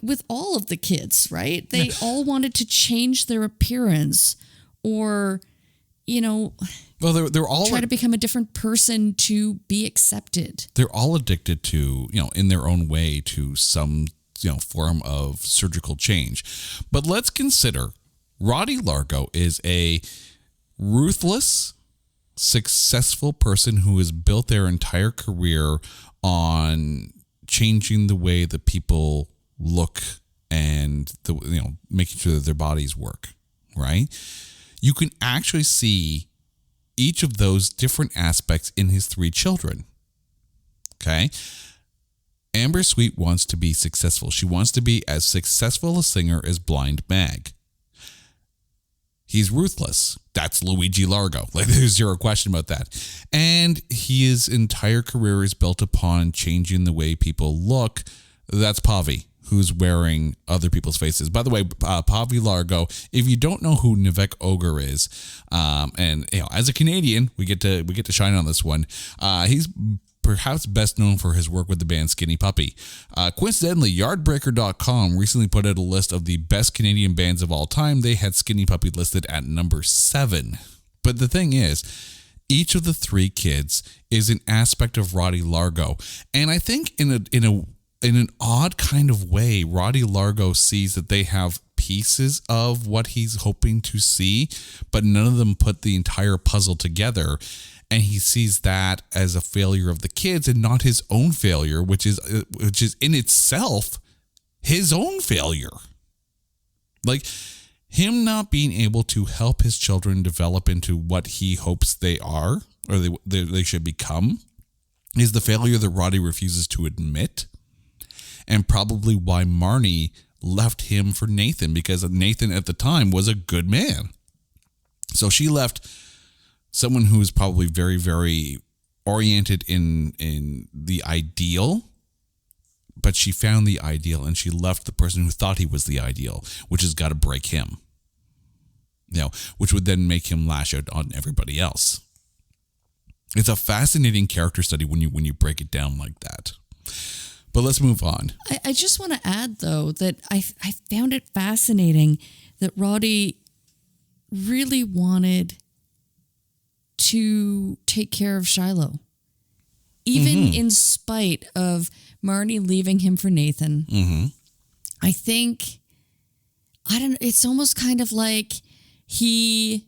With all of the kids, right? They all wanted to change their appearance, or,
well, they're all
try to become a different person to be accepted.
They're all addicted to, in their own way, to some, form of surgical change. But let's consider Roddy Largo is a ruthless, successful person who has built their entire career on changing the way that people look and making sure that their bodies work, right? you can actually see each of those different aspects in his 3 children. Okay? Amber Sweet wants to be successful. She wants to be as successful a singer as Blind Mag. He's ruthless. That's Luigi Largo. Like, there's zero question about that. And his entire career is built upon changing the way people look. That's Pavi, who's wearing other people's faces. By the way, Pavi Largo, if you don't know who Nivek Ogre is, and as a Canadian, we get to shine on this one. He's perhaps best known for his work with the band Skinny Puppy. Coincidentally, Yardbreaker.com recently put out a list of the best Canadian bands of all time. They had Skinny Puppy listed at number 7. But the thing is, each of the 3 kids is an aspect of Roddy Largo. And I think in an odd kind of way, Roddy Largo sees that they have pieces of what he's hoping to see, but none of them put the entire puzzle together. And he sees that as a failure of the kids and not his own failure, which is in itself his own failure. Like, him not being able to help his children develop into what he hopes they are, or they should become, is the failure that Roddy refuses to admit. And probably why Marnie left him for Nathan, because Nathan at the time was a good man. So she left someone who is probably very, very oriented in the ideal, but she found the ideal and she left the person who thought he was the ideal, which has got to break him, which would then make him lash out on everybody else. It's a fascinating character study when you break it down like that. But let's move on.
I just want to add, though, that I found it fascinating that Roddy really wanted to take care of Shiloh, even in spite of Marnie leaving him for Nathan. I think, it's almost kind of like he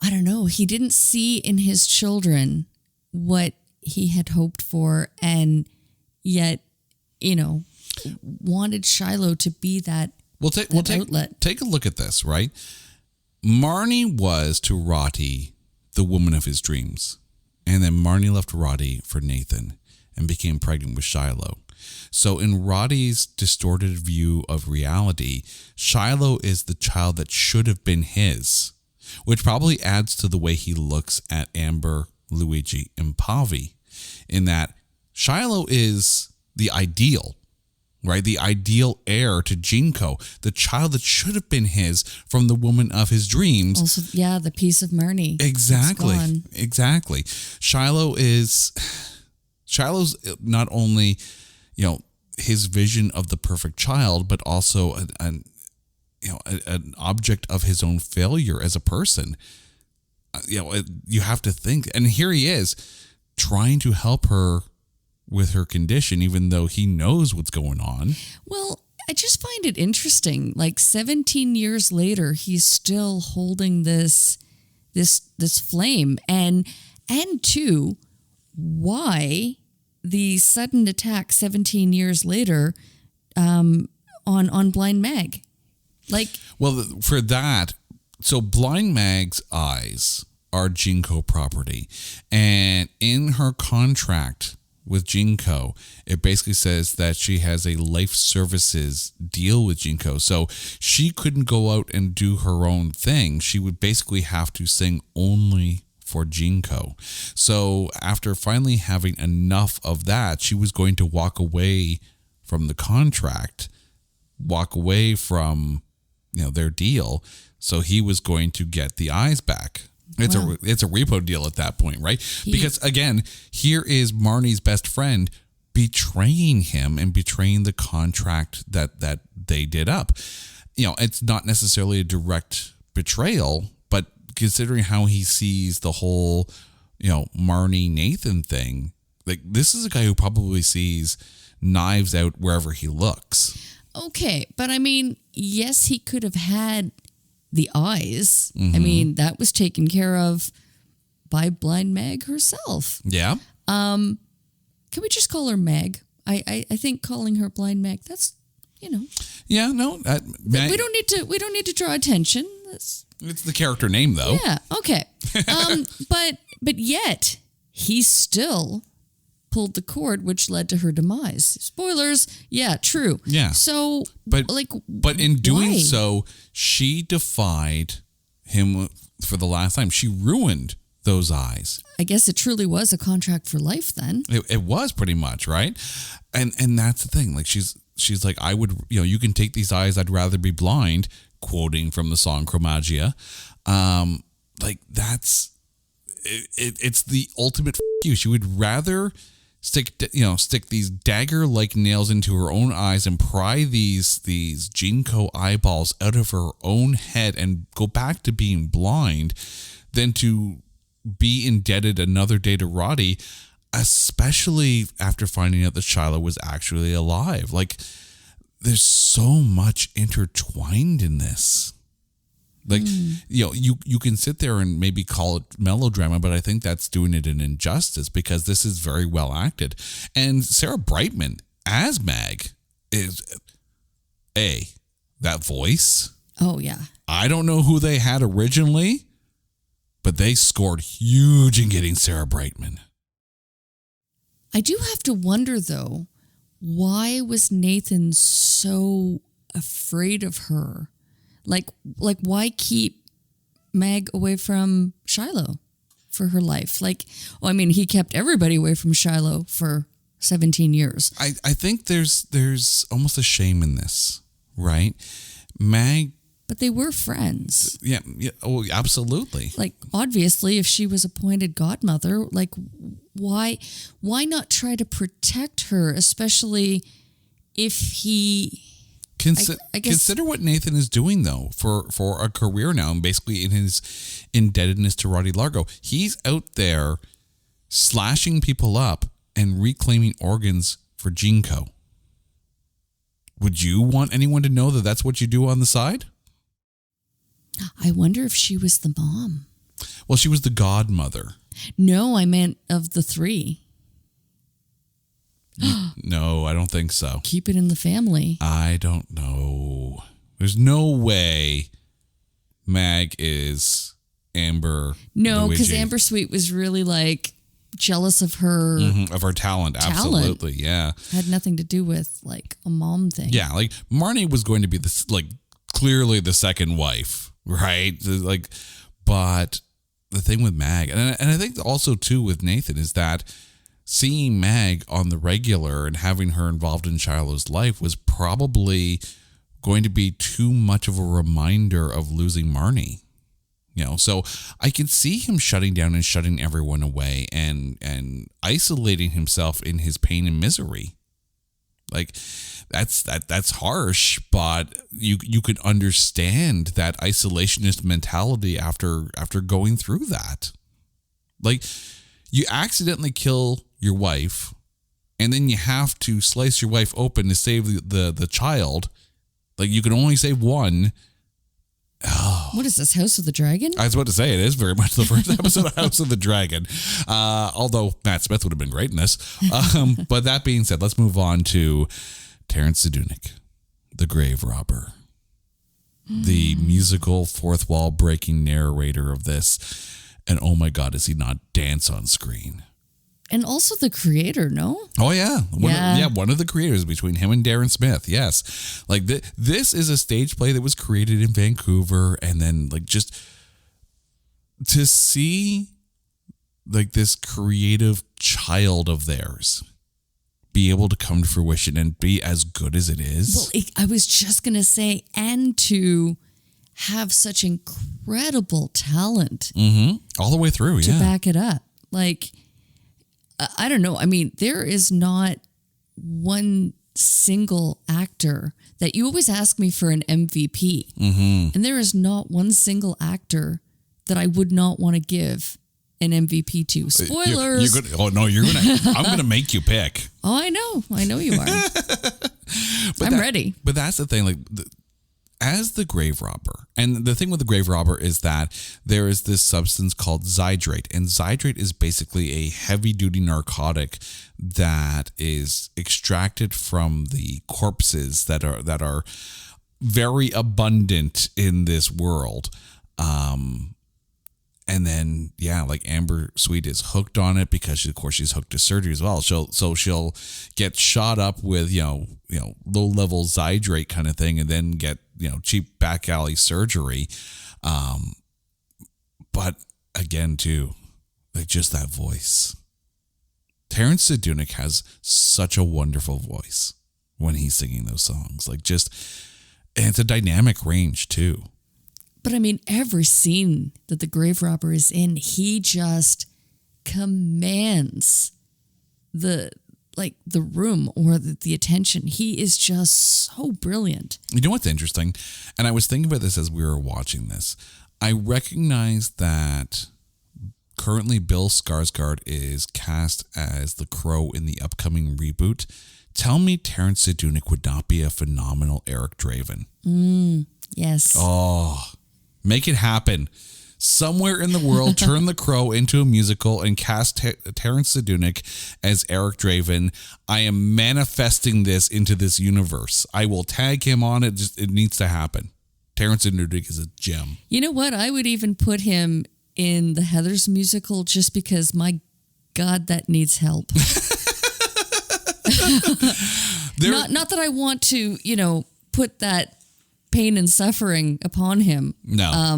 didn't see in his children what he had hoped for, and yet, wanted Shiloh to be that outlet.
Take a look at this, right? Marnie was to Roddy the woman of his dreams. And then Marnie left Roddy for Nathan and became pregnant with Shiloh. So in Roddy's distorted view of reality, Shiloh is the child that should have been his, which probably adds to the way he looks at Amber, Luigi, and Pavi, in that Shiloh is the ideal, right? The ideal heir to Jinko, the child that should have been his from the woman of his dreams.
Also, the piece of Marnie.
Exactly. Shiloh's not only, his vision of the perfect child, but also an object of his own failure as a person. You have to think, and here he is trying to help her with her condition, even though he knows what's going on. Well,
I just find it interesting. Like 17 years later, he's still holding this flame, and two, why the sudden attack 17 years later on Blind Mag?
For that, so Blind Mag's eyes are Jinko property, and in her contract with Jinko, it basically says that she has a life services deal with Jinko. So she couldn't go out and do her own thing. She would basically have to sing only for Jinko. So after finally having enough of that, she was going to walk away from the contract, walk away from their deal. So he was going to get the eyes back. It's a repo deal at that point, right? Because again, here is Marnie's best friend betraying him and betraying the contract that they did up. It's not necessarily a direct betrayal, but considering how he sees the whole, Marnie Nathan thing, like, this is a guy who probably sees knives out wherever he looks.
Okay, but I mean, yes, he could have had the eyes. I mean, that was taken care of by Blind Mag herself.
Yeah.
Can we just call her Mag? I think calling her Blind Mag, that's,
Yeah, no.
we don't need to draw attention. That's
It's the character name, though.
yeah, okay. But yet he still pulled the cord, which led to her demise. Spoilers, yeah, true.
Yeah.
So,
But in doing
why?
so, she defied him for the last time. She ruined those eyes.
I guess it truly was a contract for life then.
It was pretty much, right? And that's the thing. Like she's like, I would, you can take these eyes. I'd rather be blind. Quoting from the song Chromagia. Like that's it's the ultimate you. She would rather stick these dagger-like nails into her own eyes and pry these Jinko eyeballs out of her own head and go back to being blind than to be indebted another day to Roddy, especially after finding out that Shiloh was actually alive. Like, there's so much intertwined in this. Like, you can sit there and maybe call it melodrama, but I think that's doing it an injustice because this is very well acted. And Sarah Brightman as Mag is that voice.
Oh, yeah.
I don't know who they had originally, but they scored huge in getting Sarah Brightman.
I do have to wonder, though, why was Nathan so afraid of her? Like why keep Meg away from Shiloh for her life? He kept everybody away from Shiloh for 17 years.
I think there's almost a shame in this, right? Meg.
But they were friends.
Yeah. Oh, absolutely.
Like, obviously, if she was appointed godmother, like, why not try to protect her, especially if he... I guess,
Consider what Nathan is doing, though, for a career now, and basically in his indebtedness to Roddy Largo. He's out there slashing people up and reclaiming organs for Jinko. Would you want anyone to know that that's what you do on the side?
I wonder if she was the mom.
Well, she was the godmother.
No, I meant of the three.
No, I don't think so.
Keep it in the family.
I don't know. There's no way Mag is Amber.
No, because
Luigi.
Amber Sweet was really like jealous of her.
Of her talent. Absolutely, yeah.
Had nothing to do with like a mom thing.
Yeah, like Marnie was going to be this, like, clearly the second wife, right? Like, but the thing with Mag, and I think also too with Nathan is that seeing Mag on the regular and having her involved in Shiloh's life was probably going to be too much of a reminder of losing Marnie. So I could see him shutting down and shutting everyone away and isolating himself in his pain and misery. Like, that's harsh, but you could understand that isolationist mentality after going through that. Like, you accidentally kill your wife, and then you have to slice your wife open to save the child. Like, you can only save one. Oh.
What is this, House of the Dragon?
I was about to say, it is very much the first episode of House of the Dragon. Although Matt Smith would have been great in this. But that being said, let's move on to Terrence Sedunick, the grave robber. The musical fourth wall breaking narrator of this. And oh my God, does he not dance on screen?
And also the creator, no?
Oh, yeah. One of the creators between him and Darren Smith. Yes. Like, this is a stage play that was created in Vancouver. And then, like, just to see, like, this creative child of theirs be able to come to fruition and be as good as it is.
Well, I was just going to say, and to have such incredible talent.
Mm-hmm. All the way through,
to back it up. Like, I don't know. I mean, there is not one single actor that you always ask me for an MVP. Mm-hmm. And there is not one single actor that I would not want to give an MVP to. Spoilers.
I'm going to make you pick.
Oh, I know you are. I'm ready.
But that's the thing. Like, as the grave robber, and the thing with the grave robber is that there is this substance called zydrate, and zydrate is basically a heavy-duty narcotic that is extracted from the corpses that are very abundant in this world. And then, yeah, like Amber Sweet is hooked on it because, of course, she's hooked to surgery as well. She'll get shot up with, low level Zydrate kind of thing, and then get, cheap back alley surgery. But again, too, like just that voice. Terrence Sedunik has such a wonderful voice when he's singing those songs. And it's a dynamic range too.
But I mean, every scene that the grave robber is in, he just commands the room or the attention. He is just so brilliant.
You know what's interesting? And I was thinking about this as we were watching this. I recognize that currently Bill Skarsgård is cast as the Crow in the upcoming reboot. Tell me Terrence Sedunik would not be a phenomenal Eric Draven.
Yes.
Oh, make it happen. Somewhere in the world, turn The Crow into a musical and cast Terrence Sedunik as Eric Draven. I am manifesting this into this universe. I will tag him on it. It needs to happen. Terrence Sedunik is a gem. You
know what? I would even put him in the Heathers musical just because, my God, that needs help. Not that I want to, put that pain and suffering upon him.
No.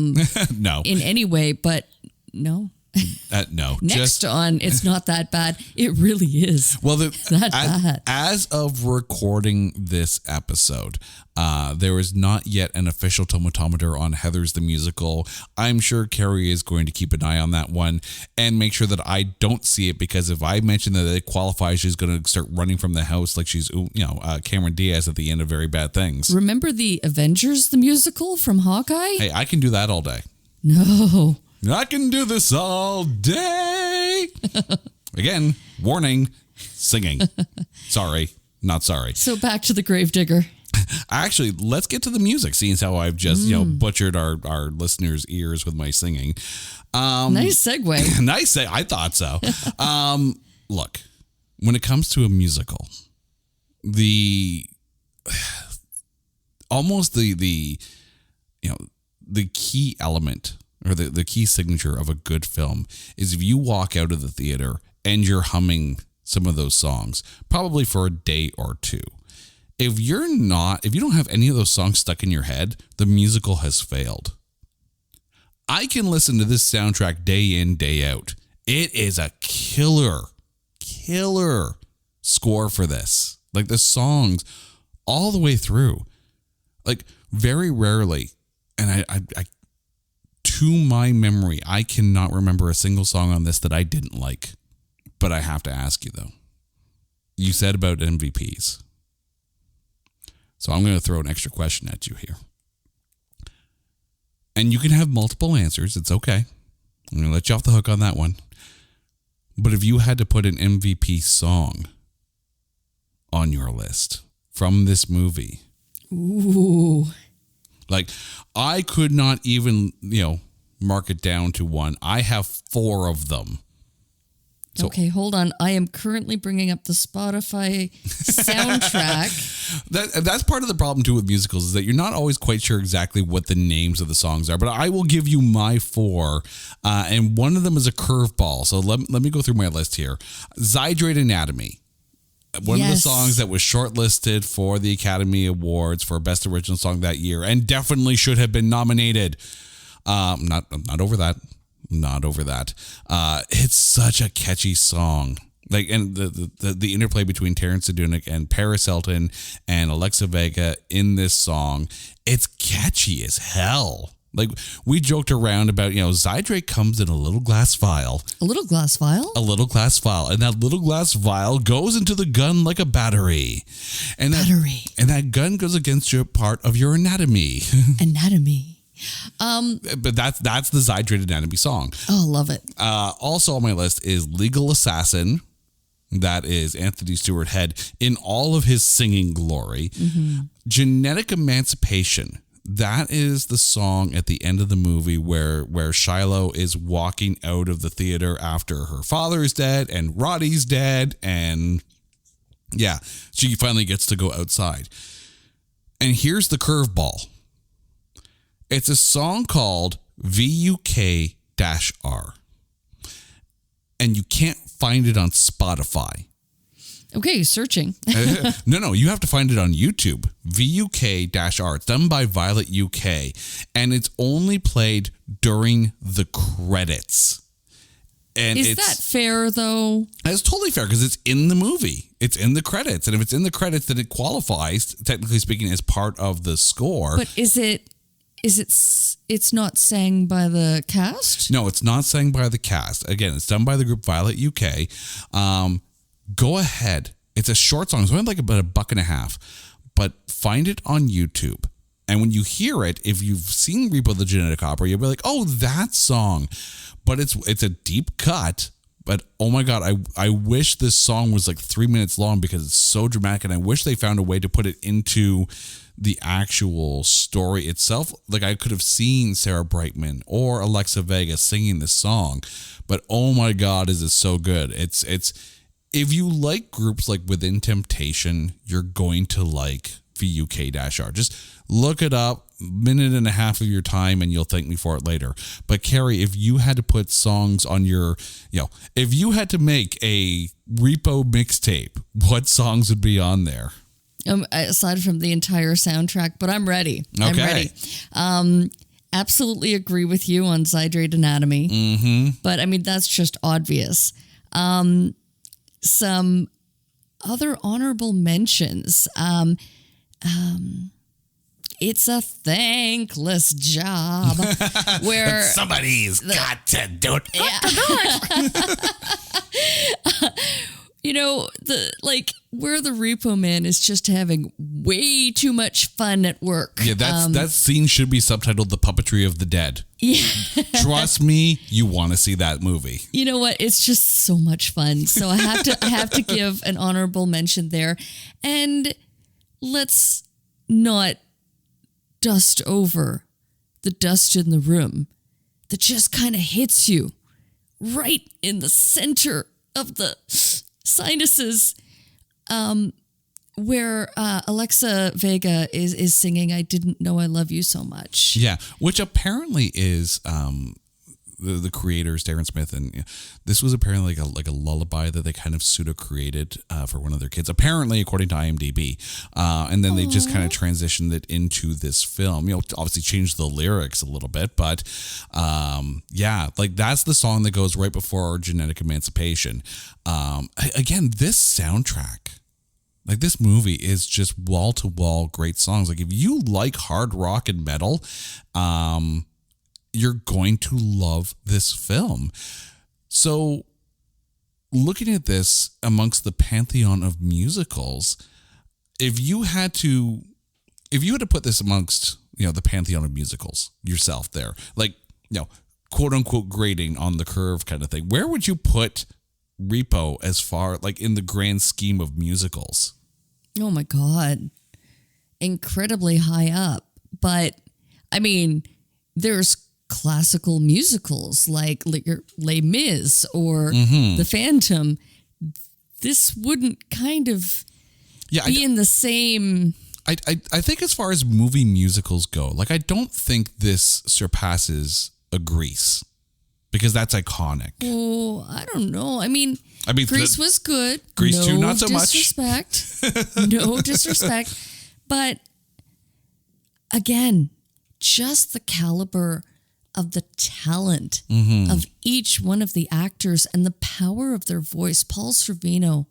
No.
In any way, but no.
No.
Next on, it's not that bad. It really is.
Well,
bad.
As of recording this episode, there is not yet an official tomatometer on Heathers the musical. I'm sure Carrie is going to keep an eye on that one and make sure that I don't see it, because if I mention that it qualifies, she's going to start running from the house like she's, Cameron Diaz at the end of Very Bad Things.
Remember the Avengers the musical from Hawkeye?
Hey, I can do that all day.
No.
I can do this all day. Again, warning, singing. Sorry, not sorry.
So back to the Gravedigger.
Actually, let's get to the music, seeing as how I've just, butchered our listeners' ears with my singing.
Nice segue.
Nice. I thought so. Look, when it comes to a musical, the key element, or the key signature of a good film, is if you walk out of the theater and you're humming some of those songs, probably for a day or two. If you don't have any of those songs stuck in your head, the musical has failed. I can listen to this soundtrack day in, day out. It is a killer score for this. Like, the songs all the way through. Like, very rarely, and I to my memory, I cannot remember a single song on this that I didn't like. But I have to ask you, though. You said about MVPs. So I'm going to throw an extra question at you here. And you can have multiple answers. It's okay. I'm going to let you off the hook on that one. But if you had to put an MVP song on your list from this movie.
Ooh.
Like, I could not even, mark it down to one. I have 4 of them. So,
okay, hold on. I am currently bringing up the Spotify soundtrack.
That's part of the problem, too, with musicals, is that you're not always quite sure exactly what the names of the songs are. But I will give you my 4, and one of them is a curveball. So let me go through my list here. Zydrate Anatomy. One of the songs that was shortlisted for the Academy Awards for Best Original Song that year, and definitely should have been nominated. Not over that. Not over that. It's such a catchy song. Like, and the interplay between Terrence Sedunik and Paris Hilton and Alexa Vega in this song, it's catchy as hell. Like, we joked around about, Zydrate comes in a little glass vial.
A little glass vial?
A little glass vial. And that little glass vial goes into the gun like a battery. And that gun goes against your part of your anatomy.
Anatomy.
But that's the Zydrate Anatomy song.
Oh, love it.
Also on my list is Legal Assassin. That is Anthony Stewart Head in all of his singing glory. Mm-hmm. Genetic Emancipation. That is the song at the end of the movie where Shiloh is walking out of the theater after her father is dead and Roddy's dead, and yeah, she finally gets to go outside. And here's the curveball. It's a song called VUK-R. And you can't find it on Spotify.
Okay, searching.
No, you have to find it on YouTube. VUK-R. It's done by Violet UK. And it's only played during the credits. And
Is that fair, though?
It's totally fair because it's in the movie. It's in the credits. And if it's in the credits, then it qualifies, technically speaking, as part of the score.
But it's not sang by the cast?
No, it's not sang by the cast. Again, it's done by the group Violet UK. Go ahead. It's a short song. It's only like about $1.50, but find it on YouTube. And when you hear it, if you've seen Repo the Genetic Opera, you'll be like, oh, that song. But it's a deep cut. But oh my God, I wish this song was like 3 minutes long because it's so dramatic. And I wish they found a way to put it into the actual story itself. Like I could have seen Sarah Brightman or Alexa Vega singing this song. But oh my God, is it so good. It's if you like groups like Within Temptation, you're going to like VUK-R. Just look it up, minute and a half of your time, and you'll thank me for it later. But Carrie, if you had to put songs on your, if you had to make a Repo mixtape, what songs would be on there?
Aside from the entire soundtrack, but I'm ready.
Okay.
I'm ready. Absolutely agree with you on Zydrate Anatomy.
Mm-hmm.
But I mean, that's just obvious. Some other honorable mentions. It's a thankless job where
somebody's got to do it.
Where the Repo Man is just having way too much fun at work.
Yeah, that scene should be subtitled "The Puppetry of the Dead."
Yeah.
Trust me, you want to see that movie.
You know what? It's just so much fun. So I have to give an honorable mention there. And let's not dust over the dust in the room that just kind of hits you right in the center of the sinuses, where Alexa Vega is singing "I Didn't Know I Love You So Much."
Yeah, which apparently is the creators, Darren Smith, and this was apparently like a lullaby that they kind of pseudo created for one of their kids. Apparently, according to IMDb, and then they just kind of transitioned it into this film. Obviously changed the lyrics a little bit, but that's the song that goes right before Genetic Emancipation. Again, this soundtrack. Like this movie is just wall to wall great songs. Like if you like hard rock and metal, you're going to love this film. So looking at this amongst the pantheon of musicals, if you had to put this amongst, the pantheon of musicals yourself there, like, quote unquote grading on the curve kind of thing, where would you put Repo as far, like in the grand scheme of musicals?
Oh my God. Incredibly high up. But I mean, there's classical musicals like Les Mis or The Phantom. This wouldn't kind of be in the same.
I think as far as movie musicals go, like I don't think this surpasses a Grease. Because that's iconic.
Oh, I don't know. I mean Grease was good.
Grease 2, not so
disrespect. No disrespect. But again, just the caliber of the talent of each one of the actors and the power of their voice. Paul Sorvino,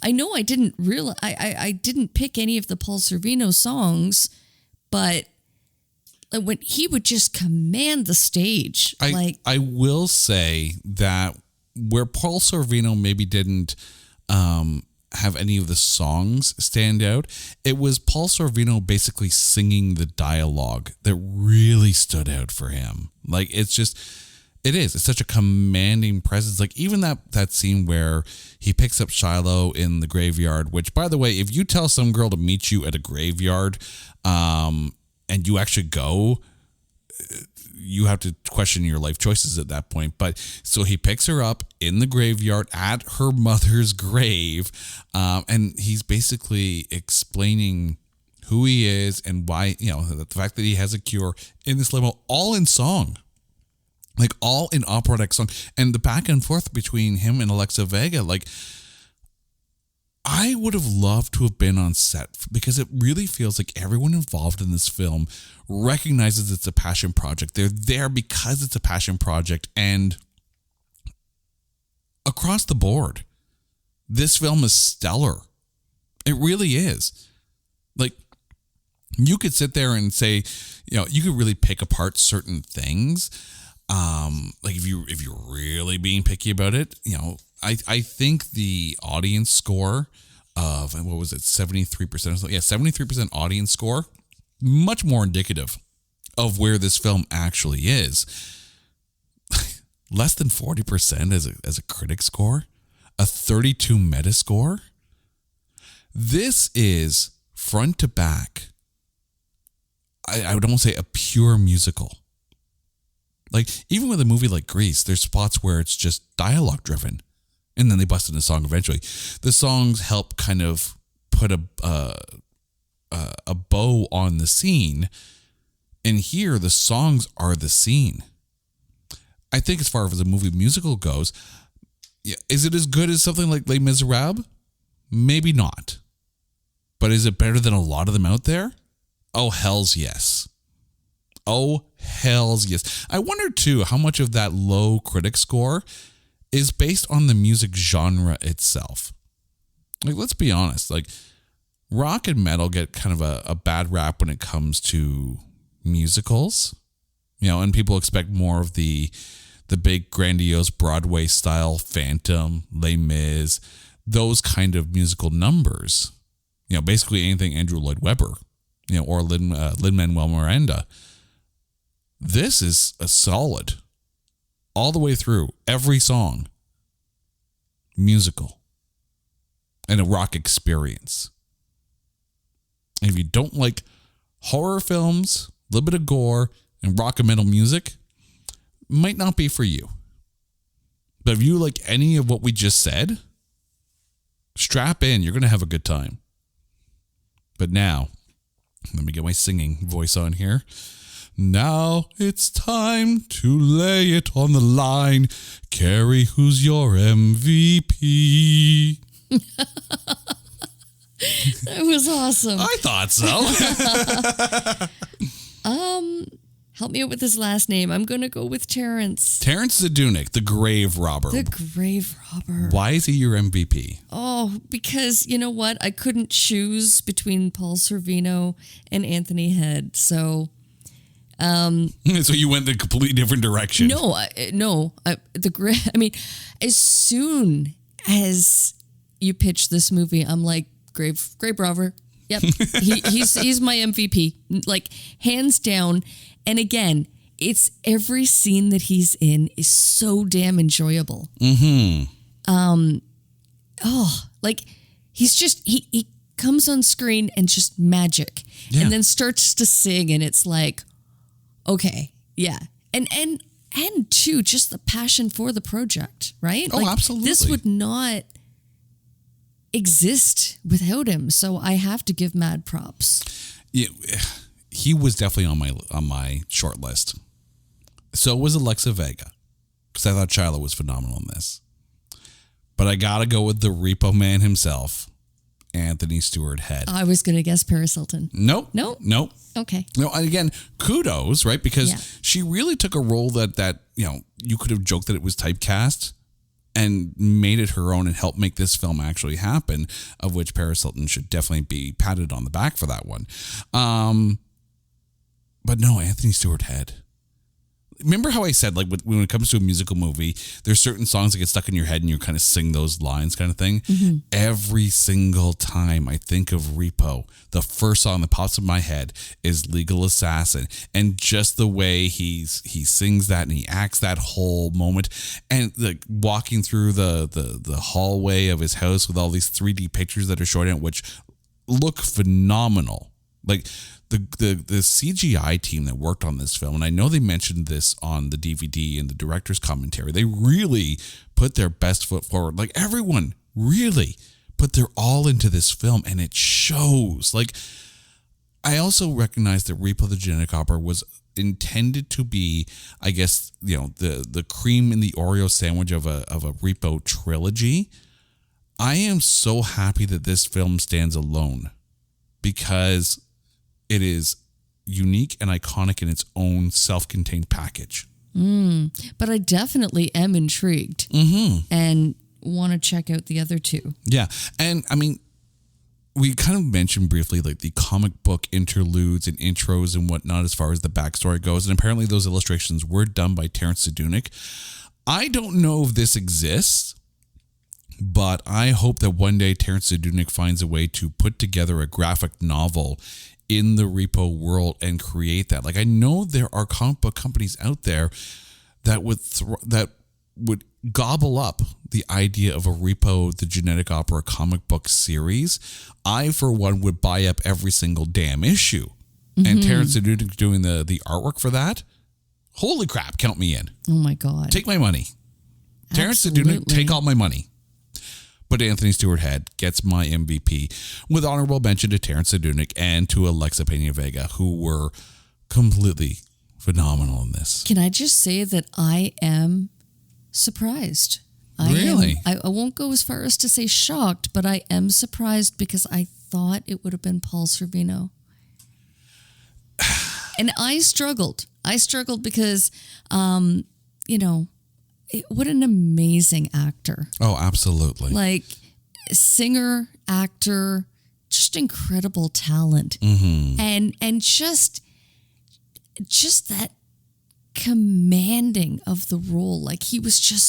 I know I didn't realize, I didn't pick any of the Paul Sorvino songs, but when he would just command the stage.
I will say that where Paul Sorvino maybe didn't have any of the songs stand out, it was Paul Sorvino basically singing the dialogue that really stood out for him. Like it's such a commanding presence. Like even that scene where he picks up Shiloh in the graveyard, which by the way, if you tell some girl to meet you at a graveyard, and you actually go, you have to question your life choices at that point. But so he picks her up in the graveyard at her mother's grave. And he's basically explaining who he is and why, the fact that he has a cure in this limo, all in song. Like all in operatic song. And the back and forth between him and Alexa Vega, like I would have loved to have been on set because it really feels like everyone involved in this film recognizes it's a passion project. They're there because it's a passion project, and across the board, this film is stellar. It really is. Like, you could sit there and say, you could really pick apart certain things. Like if you're really being picky about it, I think the audience score of, what was it, 73%? Yeah, 73% audience score, much more indicative of where this film actually is. Less than 40% as a critic score, a 32 meta score. This is front to back. I would almost say a pure musical. Like, even with a movie like Grease, there's spots where it's just dialogue driven, and then they bust in a song eventually. The songs help kind of put a bow on the scene, and here the songs are the scene. I think as far as a movie musical goes, is it as good as something like Les Miserables? Maybe not. But is it better than a lot of them out there? Oh, hells yes. Oh, hells yes. I wonder, too, how much of that low critic score is based on the music genre itself. Like, let's be honest. Like, rock and metal get kind of a bad rap when it comes to musicals. And people expect more of the big, grandiose Broadway-style Phantom, Les Mis, those kind of musical numbers. Basically anything Andrew Lloyd Webber, or Lin-Manuel Miranda. This is a solid, all the way through, every song, musical, and a rock experience. And if you don't like horror films, a little bit of gore, and rock and metal music, might not be for you. But if you like any of what we just said, strap in, you're going to have a good time. But now, let me get my singing voice on here. Now it's time to lay it on the line. Carrie, who's your MVP?
That was awesome.
I thought so.
Help me out with his last name. I'm going to go with Terrence.
Terrence Zadunik, the grave robber.
The grave robber.
Why is he your MVP?
Oh, because you know what? I couldn't choose between Paul Sorvino and Anthony Head. So
so you went the completely different direction.
No. I mean, as soon as you pitch this movie, I'm like, grave robber. Yep, he's my MVP, like hands down. And again, it's every scene that he's in is so damn enjoyable.
Mm-hmm.
Like he's just he comes on screen and just magic, and then starts to sing, and it's like, okay, yeah, and too, just the passion for the project, right?
Oh, absolutely.
This would not exist without him, so I have to give mad props.
Yeah, he was definitely on my short list. So was Alexa Vega, because I thought Shiloh was phenomenal in this. But I gotta go with the Repo Man himself, Anthony Stewart Head.
I was gonna guess Paris Hilton.
Nope.
Okay.
No, and again, kudos, right? Because she really took a role that you could have joked that it was typecast, and made it her own and helped make this film actually happen, of which Paris Hilton should definitely be patted on the back for that one. But no, Anthony Stewart Head. Remember how I said, like, when it comes to a musical movie, there's certain songs that get stuck in your head and you kind of sing those lines kind of thing? Mm-hmm. Every single time I think of Repo, the first song that pops in my head is Legal Assassin. And just the way he sings that and he acts that whole moment, and like walking through the hallway of his house with all these 3D pictures that are showing out, which look phenomenal. Like, the CGI team that worked on this film, and I know they mentioned this on the DVD and the director's commentary, they really put their best foot forward. Like, everyone really put their all into this film, and it shows. Like, I also recognize that Repo the Genetic Opera was intended to be, I guess, the cream in the Oreo sandwich of a Repo trilogy. I am so happy that this film stands alone because it is unique and iconic in its own self-contained package.
But I definitely am intrigued and want to check out the other two.
Yeah. And I mean, we kind of mentioned briefly like the comic book interludes and intros and whatnot as far as the backstory goes. And apparently those illustrations were done by Terrence Sedunick. I don't know if this exists, but I hope that one day Terrence Sedunick finds a way to put together a graphic novel in the Repo world and create that. Like, I know there are comic book companies out there that would gobble up the idea of a Repo the Genetic Opera comic book series. I, for one, would buy up every single damn issue. And Terrence Sedunick doing the artwork for that, holy crap, count me in.
Oh my God.
Take my money. Terrence Sedunick, take all my money. But Anthony Stewart Head gets my MVP with honorable mention to Terrence Sedunick and to Alexa Pena-Vega, who were completely phenomenal in this.
Can I just say that I am surprised?
Really?
I won't go as far as to say shocked, but I am surprised because I thought it would have been Paul Sorvino. And I struggled. because, what an amazing actor.
Oh, absolutely.
Like, singer, actor, just incredible talent. And just that commanding of the role. Like, he was just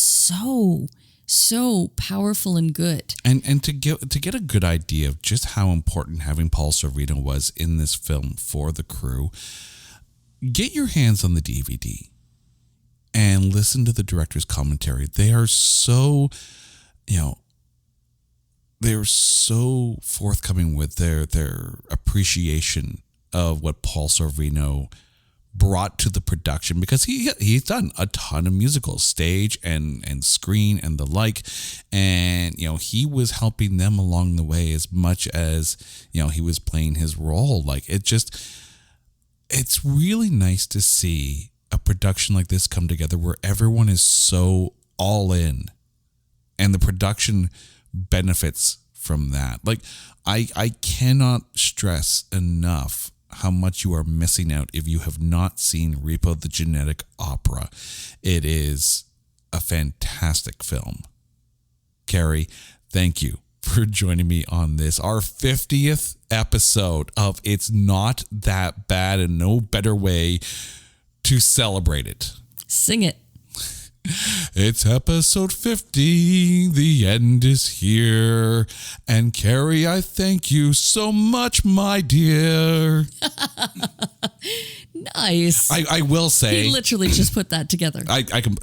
so powerful and good.
And to get a good idea of just how important having Paul Sorvino was in this film for the crew, get your hands on the DVD and listen to the director's commentary. They are so, they're so forthcoming with their appreciation of what Paul Sorvino brought to the production, because he's done a ton of musicals, stage and screen and the like, and he was helping them along the way as much as he was playing his role. Like, it's really nice to see a production like this come together where everyone is so all in and the production benefits from that. Like, I cannot stress enough how much you are missing out if you have not seen Repo the Genetic Opera. It is a fantastic film. Carrie, thank you for joining me on this, our 50th episode of It's Not That Bad, and no better way to celebrate it.
Sing it.
It's episode 50. The end is here. And Carrie, I thank you so much, my dear.
Nice.
I will say,
he literally just put that together.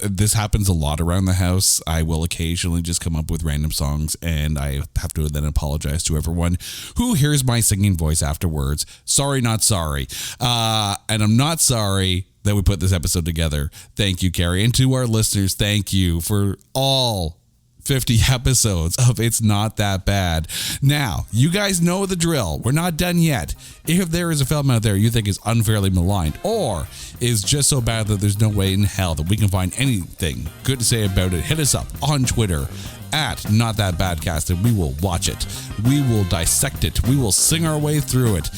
This happens a lot around the house. I will occasionally just come up with random songs, and I have to then apologize to everyone who hears my singing voice afterwards. Sorry, not sorry. And I'm not sorry that we put this episode together. Thank you, Carrie. And to our listeners, thank you for all 50 episodes of It's Not That Bad. Now, you guys know the drill. We're not done yet. If there is a film out there you think is unfairly maligned or is just so bad that there's no way in hell that we can find anything good to say about it, hit us up on Twitter at Not That Badcast, and we will watch it. We will dissect it. We will sing our way through it.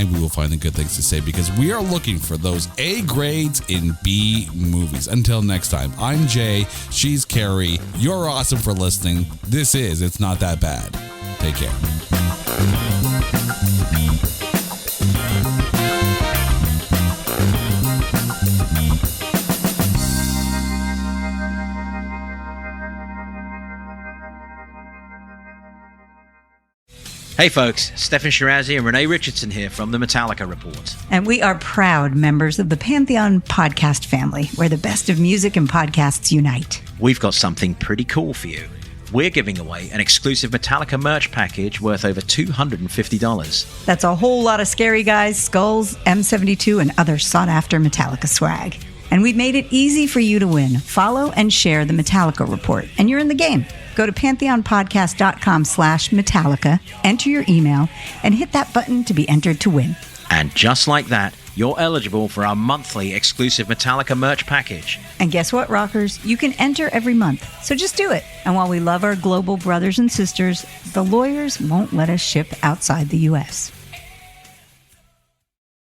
And we will find the good things to say, because we are looking for those A grades in B movies. Until next time, I'm Jay. She's Carrie. You're awesome for listening. This is It's Not That Bad. Take care.
Hey folks, Stefan Shirazi and Renee Richardson here from the Metallica Report.
And we are proud members of the Pantheon podcast family, where the best of music and podcasts unite.
We've got something pretty cool for you. We're giving away an exclusive Metallica merch package worth over $250.
That's a whole lot of Scary Guys, Skulls, M72, and other sought-after Metallica swag. And we've made it easy for you to win. Follow and share the Metallica Report, and you're in the game. Go to pantheonpodcast.com/Metallica, enter your email, and hit that button to be entered to win.
And just like that, you're eligible for our monthly exclusive Metallica merch package.
And guess what, rockers? You can enter every month, so just do it. And while we love our global brothers and sisters, the lawyers won't let us ship outside the U.S.